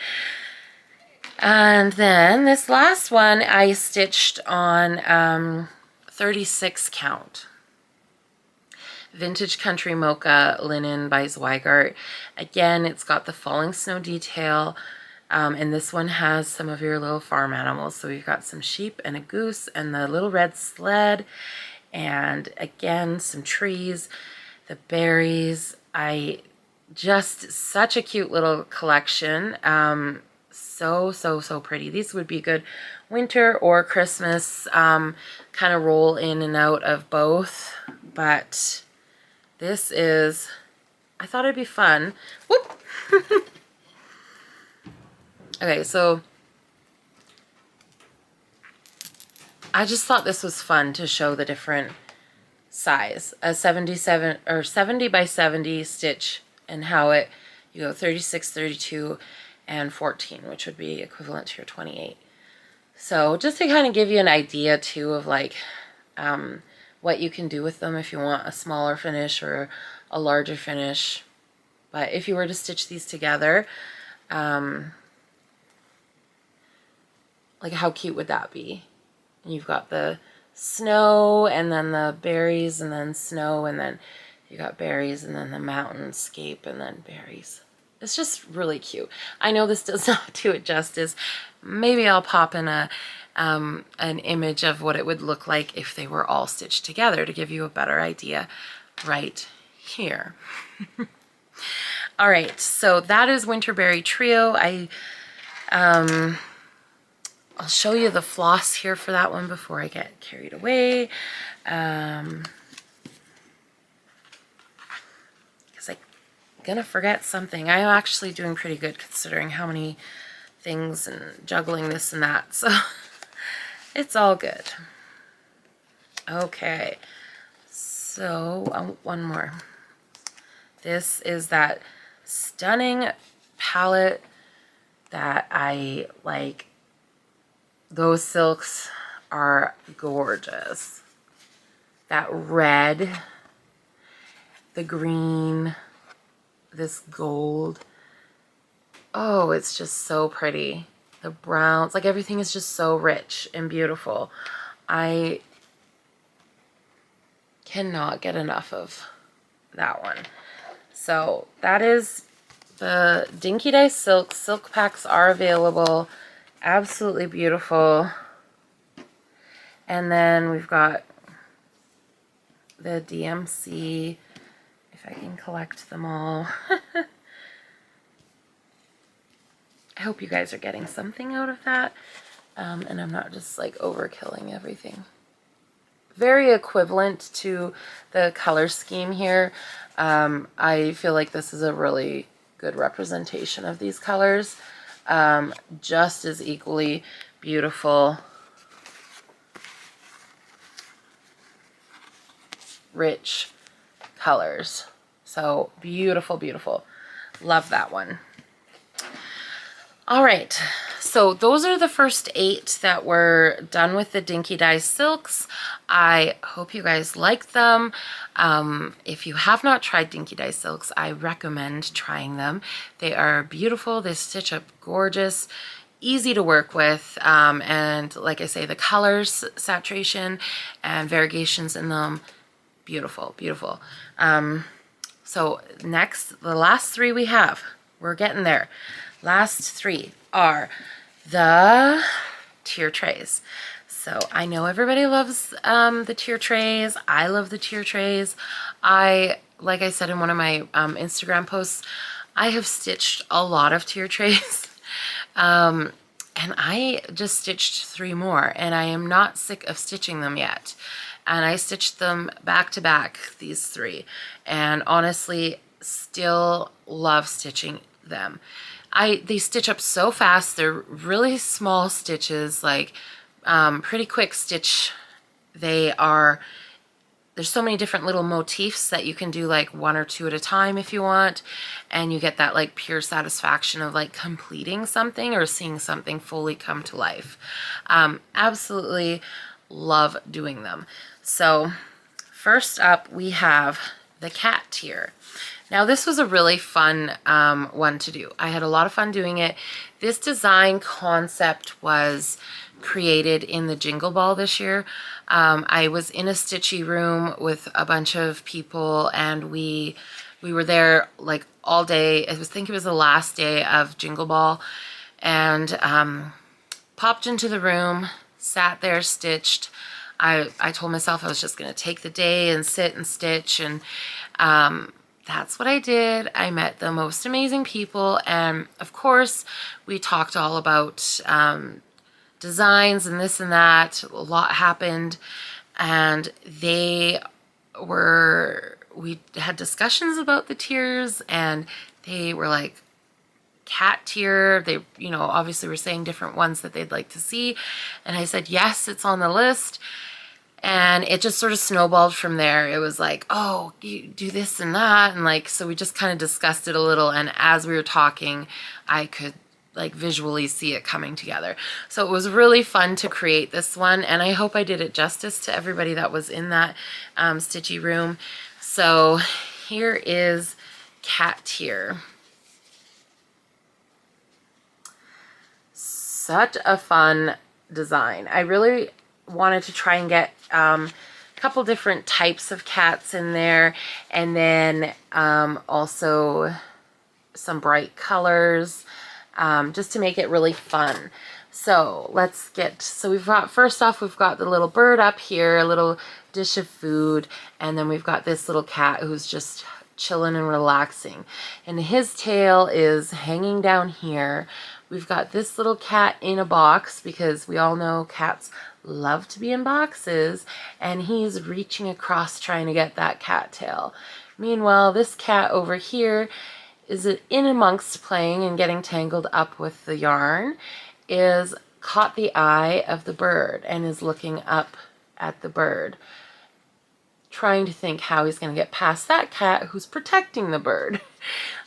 And then this last one I stitched on 36 count Vintage Country Mocha linen by Zweigart. Again, it's got the falling snow detail, and this one has some of your little farm animals. So we've got some sheep and a goose and the little red sled, and again some trees, the berries. Just such a cute little collection. So pretty. These would be good winter or Christmas, kind of roll in and out of both. But this is, I thought it'd be fun. Whoop! Okay, so I just thought this was fun to show the different size. A 77 or 70 by 70 stitch, and how you go 36, 32, and 14, which would be equivalent to your 28. So just to kind of give you an idea too of like what you can do with them if you want a smaller finish or a larger finish. But if you were to stitch these together, like how cute would that be? And you've got the snow and then the berries and then snow, and then you got berries and then the mountainscape and then berries. It's just really cute. I know this does not do it justice. Maybe I'll pop in an image of what it would look like if they were all stitched together to give you a better idea right here. All right, so that is Winterberry Trio. I'll show you the floss here for that one before I get carried away. Because I'm gonna forget something. I'm actually doing pretty good considering how many things and juggling this and that, so it's all good. Okay, so one more. This is that stunning palette that I like. Those silks are gorgeous. That red, the green, this gold. Oh, it's just so pretty. The browns, like everything is just so rich and beautiful. I Cannot get enough of that one. So that is the Dinky Dye Silk. Silk packs are available. Absolutely beautiful. And then we've got the DMC, if I can collect them all. I hope you guys are getting something out of that. And I'm not just like overkilling everything. Very equivalent to the color scheme here. I feel like this is a really good representation of these colors. Just as equally beautiful, rich colors. So beautiful, beautiful. Love that one. All right, so those are the first 8 that were done with the Dinky Dye Silks. I hope you guys liked them. If you have not tried Dinky Dye Silks, I recommend trying them. They are beautiful. They stitch up gorgeous, easy to work with, and like I say, the colors, saturation, and variegations in them, beautiful, beautiful. So next, the last 3 we have, we're getting there. Last 3 are the tier trays. So I know everybody loves the tier trays. I love the tier trays. Like I said in one of my Instagram posts, I have stitched a lot of tier trays. And I just stitched 3 more, and I am not sick of stitching them yet. And I stitched them back to back, these 3, and honestly still love stitching them. They stitch up so fast. They're really small stitches, like pretty quick stitch. There's so many different little motifs that you can do like 1 or 2 at a time if you want, and you get that like pure satisfaction of like completing something or seeing something fully come to life. Absolutely love doing them. So first up we have the cat tier. Now this was a really fun one to do. I had a lot of fun doing it. This design concept was created in the Jingle Ball this year. I was in a stitchy room with a bunch of people, and we were there like all day. I think it was the last day of Jingle Ball, and popped into the room, sat there, stitched. I told myself I was just going to take the day and sit and stitch, and that's what I did. I met the most amazing people, and of course we talked all about designs and this and that. A lot happened, and we had discussions about the tiers, and they were like, cat tier. They, obviously were saying different ones that they'd like to see, and I said yes, it's on the list. And it just sort of snowballed from there. It was like, oh, you do this and that. And like, so we just kind of discussed it a little. And as we were talking, I could like visually see it coming together. So it was really fun to create this one. And I hope I did it justice to everybody that was in that stitchy room. So here is cat tier. Such a fun design. I really wanted to try and get a couple different types of cats in there, and then also some bright colors, just to make it really fun. So we've got, first off, we've got the little bird up here, a little dish of food, and then we've got this little cat who's just chilling and relaxing, and his tail is hanging down here. We've got this little cat in a box, because we all know cats love to be in boxes, and he's reaching across trying to get that cat tail. Meanwhile, this cat over here is in amongst playing and getting tangled up with the yarn, is caught the eye of the bird and is looking up at the bird, trying to think how he's going to get past that cat who's protecting the bird.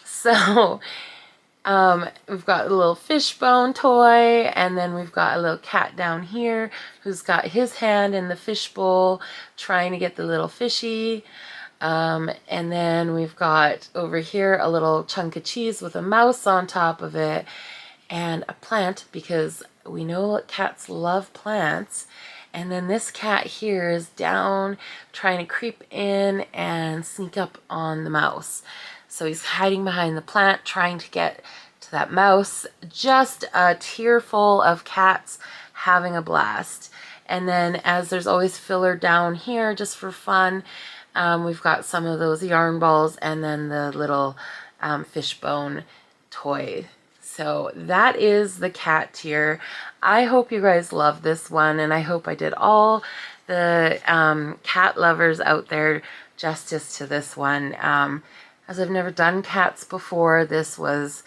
So we've got a little fishbone toy, and then we've got a little cat down here who's got his hand in the fishbowl trying to get the little fishy. And then we've got over here a little chunk of cheese with a mouse on top of it, and a plant, because we know cats love plants. And then this cat here is down trying to creep in and sneak up on the mouse. So he's hiding behind the plant trying to get to that mouse. Just a tier full of cats having a blast. And then, as there's always filler down here just for fun, we've got some of those yarn balls and then the little fishbone toy. So that is the cat tier. I hope you guys love this one, and I hope I did all the cat lovers out there justice to this one. As I've never done cats before, this was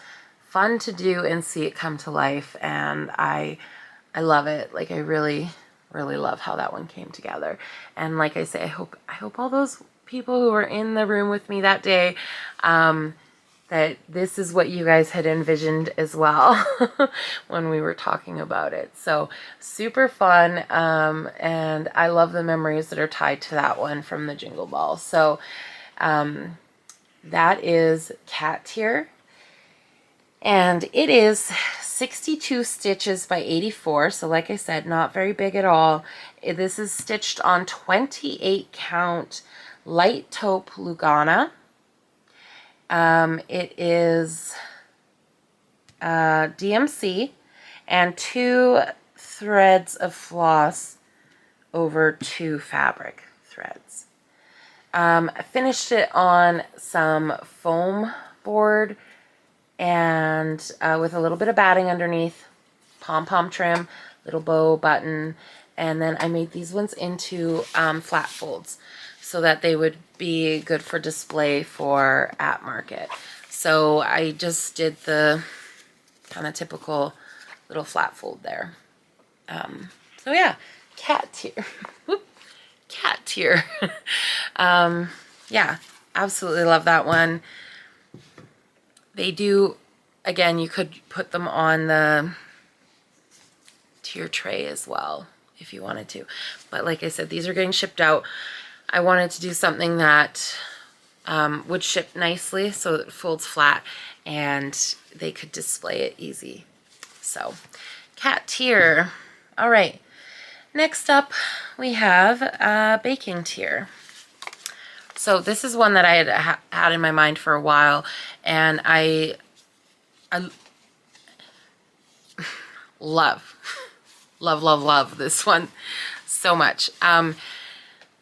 fun to do and see it come to life, and I love it. Like, I really love how that one came together. And like I say, I hope all those people who were in the room with me that day, that this is what you guys had envisioned as well when we were talking about it. So super fun, and I love the memories that are tied to that one from the Jingle Ball. So that is cat tier, and it is 62 stitches by 84. So like I said, not very big at all. This is stitched on 28 count light taupe Lugana. It is DMC and 2 threads of floss over 2 fabric threads. I finished it on some foam board and with a little bit of batting underneath, pom-pom trim, little bow button, and then I made these ones into flat folds so that they would be good for display for at market. So I just did the kind of typical little flat fold there. So yeah, cat tier. Whoop. Cat tier. Yeah, absolutely love that one. They do, again, you could put them on the tier tray as well if you wanted to. But like I said, these are getting shipped out. I wanted to do something that would ship nicely so it folds flat and they could display it easy. So, cat tier. All right. Next up, we have baking tier. So this is one that I had had in my mind for a while, and I love this one so much.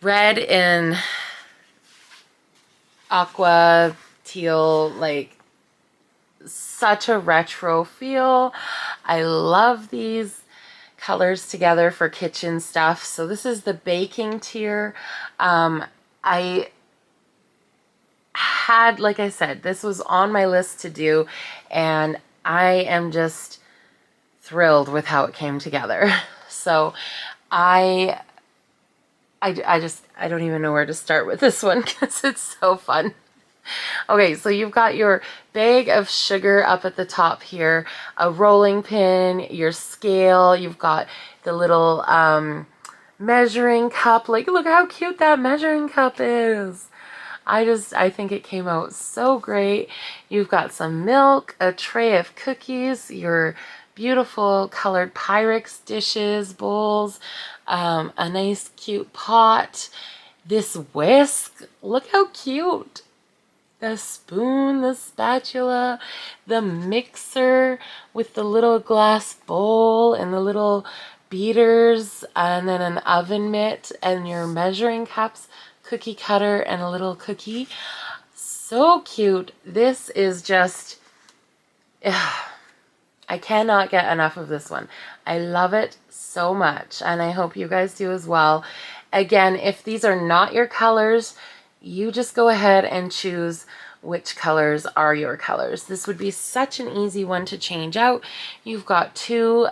Red and aqua teal, like such a retro feel. I love these colors together for kitchen stuff. So this is the baking tier. I had, like I said, this was on my list to do, and I am just thrilled with how it came together. So I don't even know where to start with this one because it's so fun. Okay, so you've got your bag of sugar up at the top here, a rolling pin, your scale, you've got the little measuring cup. Like, look how cute that measuring cup is. I think it came out so great. You've got some milk, a tray of cookies, your beautiful colored Pyrex dishes, bowls, a nice cute pot, this whisk, look how cute. The spoon, the spatula, the mixer with the little glass bowl and the little beaters, and then an oven mitt and your measuring cups, cookie cutter, and a little cookie. So cute. This is just, I cannot get enough of this one. I love it so much, and I hope you guys do as well. Again, if these are not your colors, you just go ahead and choose which colors are your colors. This would be such an easy one to change out. You've got 2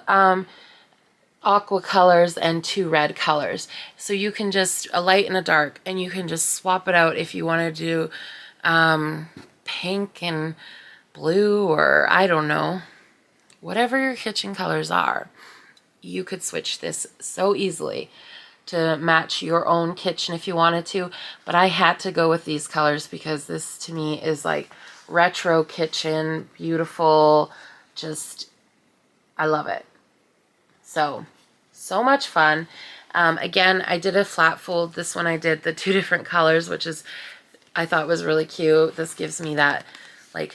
aqua colors and 2 red colors. So you can just, a light and a dark, and you can just swap it out if you want to do pink and blue, or I don't know, whatever your kitchen colors are. You could switch this so easily to match your own kitchen if you wanted to, but I had to go with these colors because this to me is like retro kitchen, beautiful, just, I love it. So much fun. Again, I did a flat fold. This one I did the 2 different colors, which is, I thought was really cute. This gives me that like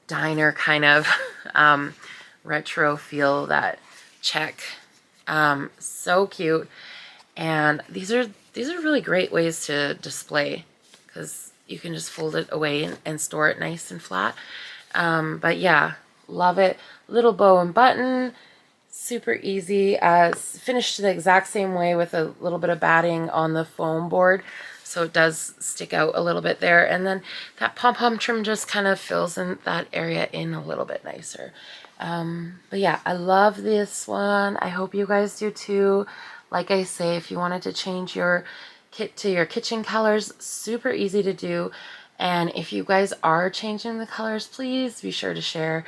diner kind of retro feel, that check. So cute. And these are really great ways to display, because you can just fold it away and store it nice and flat. But yeah, love it. Little bow and button, super easy. Finished the exact same way with a little bit of batting on the foam board, so it does stick out a little bit there. And then that pom-pom trim just kind of fills in that area in a little bit nicer. But yeah, I love this one. I hope you guys do too. Like I say, if you wanted to change your kit to your kitchen colors, super easy to do. And if you guys are changing the colors, please be sure to share.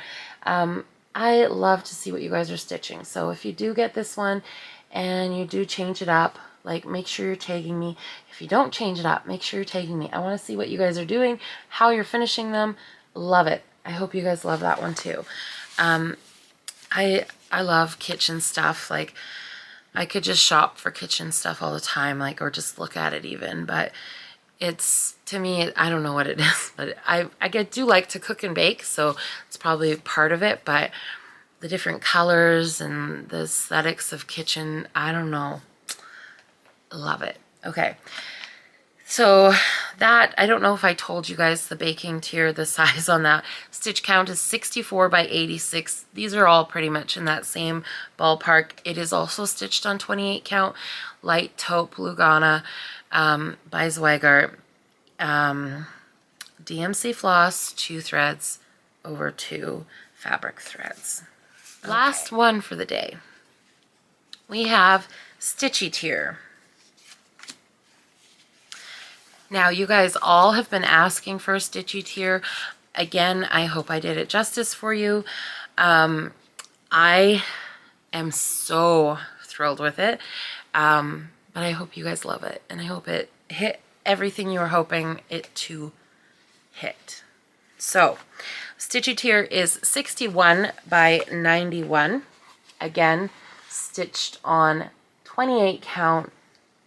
I love to see what you guys are stitching. So if you do get this one and you do change it up, like, make sure you're tagging me. If you don't change it up, make sure you're tagging me. I want to see what you guys are doing, how you're finishing them. Love it. I hope you guys love that one too. I love kitchen stuff. Like, I could just shop for kitchen stuff all the time, like, or just look at it even, but it's, to me, I don't know what it is, but I do like to cook and bake, so it's probably part of it. But the different colors and the aesthetics of kitchen, I don't know, love it. Okay, so that, I don't know if I told you guys the baking tier, the size on that stitch count is 64 by 86. These are all pretty much in that same ballpark. It is also stitched on 28 count, light taupe Lugana by Zweigart, DMC floss, 2 threads over 2 fabric threads. Okay. Last one for the day. We have Stitchy Tier. Now, you guys all have been asking for a Stitchy Tier. Again, I hope I did it justice for you. I am so thrilled with it, but I hope you guys love it, and I hope it hit everything you were hoping it to hit. So, Stitchy Tier is 61 by 91. Again, stitched on 28 count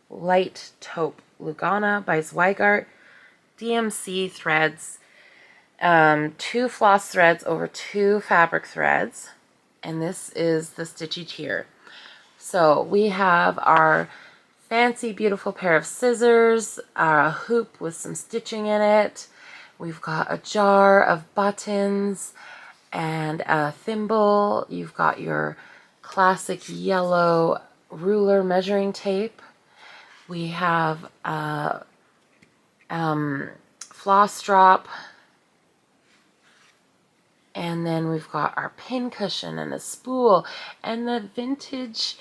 light taupe Lugana by Zweigart, DMC threads, 2 floss threads over 2 fabric threads, and this is the Stitchy Tier. So we have our fancy, beautiful pair of scissors, a hoop with some stitching in it. We've got a jar of buttons and a thimble. You've got your classic yellow ruler measuring tape. We have a floss drop, and then we've got our pin cushion and a spool and the vintage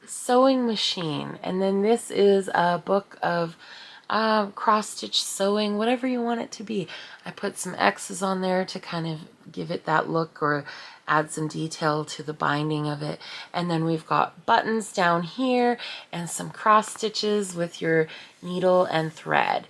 sewing machine. And then this is a book of cross-stitch sewing, whatever you want it to be. I put some X's on there to kind of give it that look or add some detail to the binding of it. And then we've got buttons down here and some cross stitches with your needle and thread.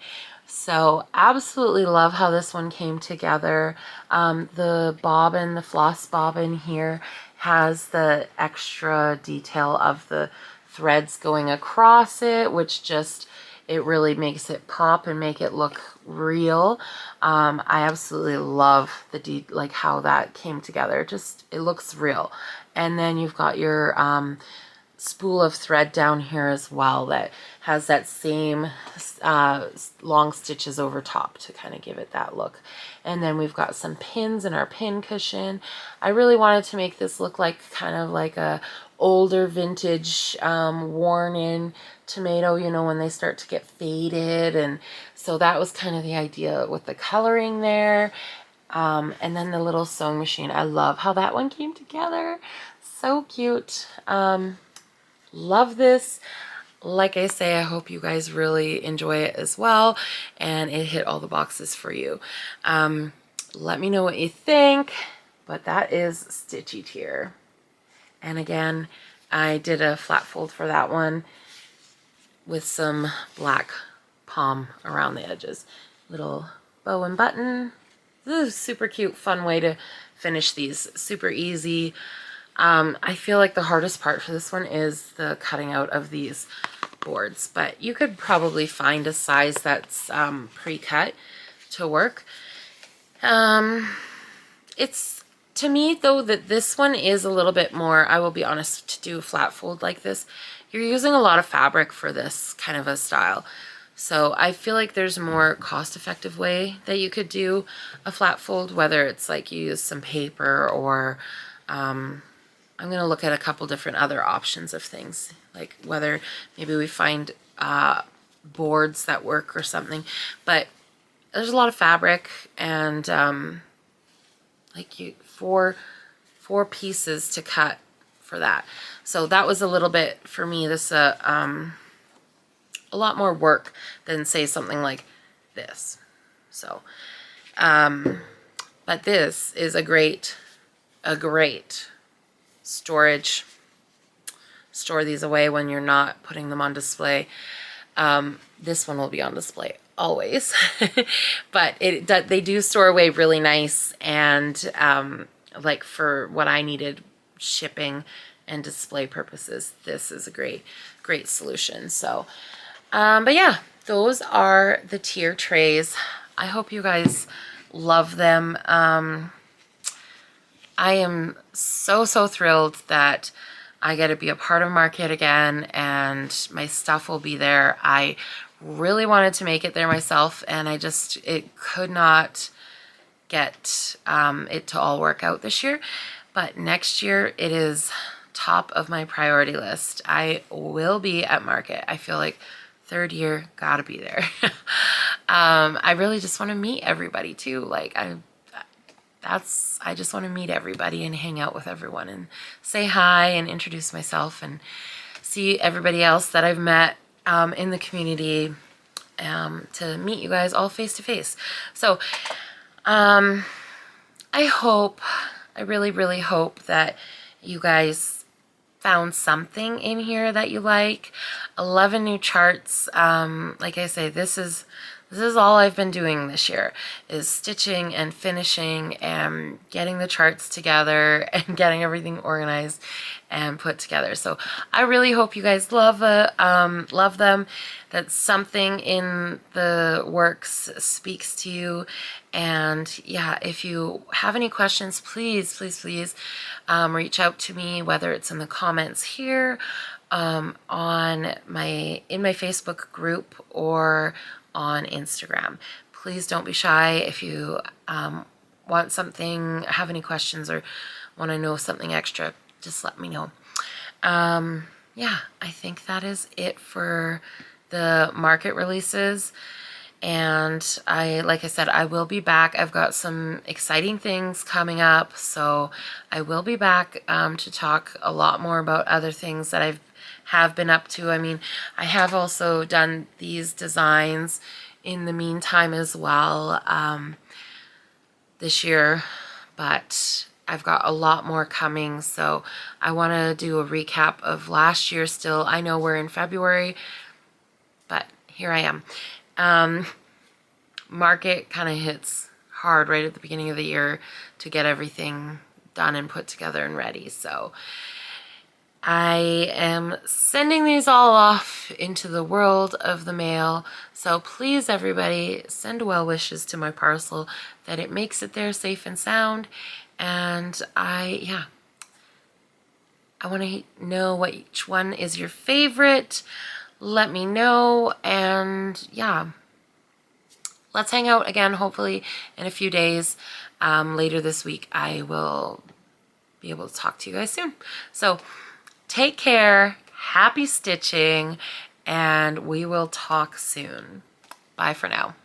So absolutely love how this one came together. The bobbin, the floss bobbin here, has the extra detail of the threads going across it, which just, it really makes it pop and make it look real. I absolutely love the like how that came together. Just, it looks real. And then you've got your spool of thread down here as well that has that same long stitches over top to kind of give it that look. And then we've got some pins in our pin cushion. I really wanted to make this look like kind of like a older vintage worn in tomato, you know, when they start to get faded. And so that was kind of the idea with the coloring there. And then the little sewing machine. I love how that one came together. So cute. Love this. Like I say, I hope you guys really enjoy it as well, and it hit all the boxes for you. Let me know what you think, but that is Stitchy Tier. And again, I did a flat fold for that one with some black pom around the edges. Little bow and button. This is a super cute, fun way to finish these. Super easy. I feel like the hardest part for this one is the cutting out of these boards, but you could probably find a size that's pre-cut to work. It's, to me though, that this one is a little bit more, I will be honest, to do a flat fold like this, you're using a lot of fabric for this kind of a style. So I feel like there's a more cost-effective way that you could do a flat fold, whether it's like you use some paper or I'm going to look at a couple different other options of things, like whether maybe we find boards that work or something. But there's a lot of fabric, and like four pieces to cut for that. So that was a little bit, for me, this a lot more work than say something like this. So, but this is a great storage. Store these away when you're not putting them on display. This one will be on display always, but they do store away really nice, and like for what I needed, shipping and display purposes, this is a great solution. So but yeah, those are the tier trays. I hope you guys love them. I am so thrilled that I get to be a part of Market again, and my stuff will be there. I really wanted to make it there myself, and it could not get it to all work out this year. But next year, it is top of my priority list. I will be at Market. I feel like third year, gotta be there. I really just want to meet everybody too. Like I just want to meet everybody and hang out with everyone and say hi and introduce myself and see everybody else that I've met in the community, to meet you guys all face to face. So I really hope that you guys found something in here that you like. 11 new charts. Like I say, this is all I've been doing this year, is stitching and finishing and getting the charts together and getting everything organized and put together. So I really hope you guys love them, that something in the works speaks to you. And yeah, if you have any questions, please reach out to me, whether it's in the comments here, in my Facebook group, or on Instagram. Please don't be shy. If you want something, have any questions, or want to know something extra, just let me know. Yeah, I think that is it for the Market releases. And like I said, I will be back. I've got some exciting things coming up, so I will be back to talk a lot more about other things that I have been up to. I mean, I have also done these designs in the meantime as well this year, but I've got a lot more coming, so I want to do a recap of last year still. I know we're in February, but here I am. Market kind of hits hard right at the beginning of the year to get everything done and put together and ready. So I am sending these all off into the world of the mail. So please, everybody, send well wishes to my parcel that it makes it there safe and sound. And I want to know which one is your favorite. Let me know. And yeah, let's hang out again, hopefully in a few days. Later this week, I will be able to talk to you guys soon. So take care, happy stitching, and we will talk soon. Bye for now.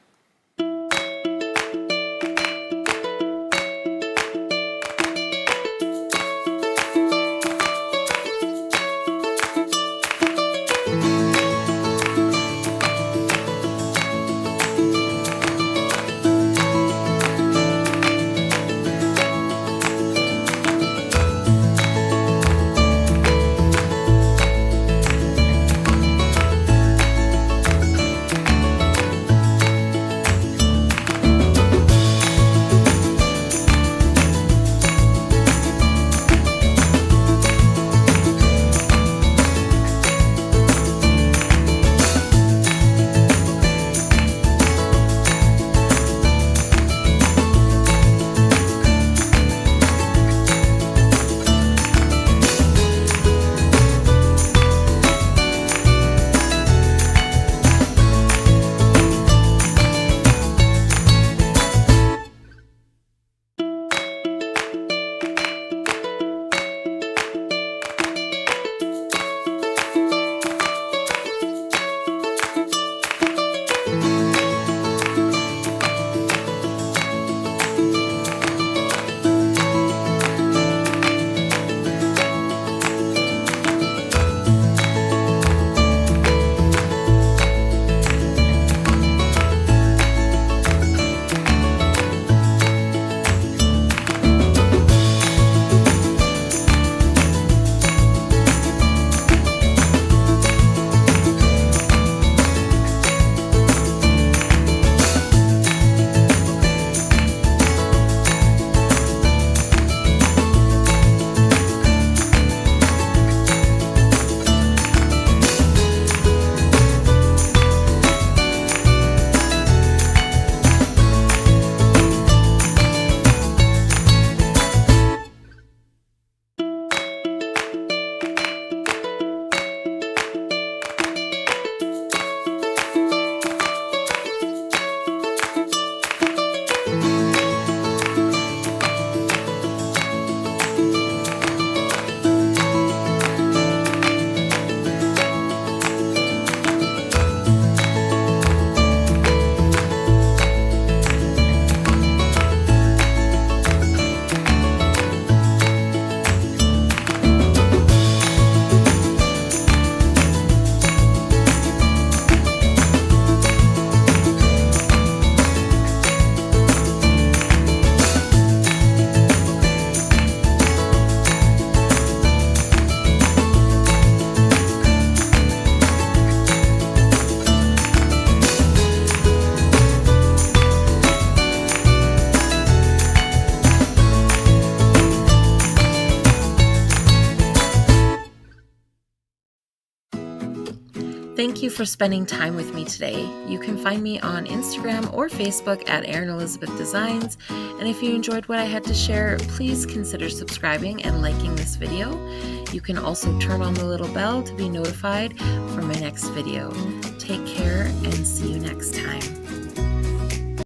Thank you for spending time with me today. You can find me on Instagram or Facebook at Erin Elizabeth Designs. And if you enjoyed what I had to share, please consider subscribing and liking this video. You can also turn on the little bell to be notified for my next video. Take care and see you next time.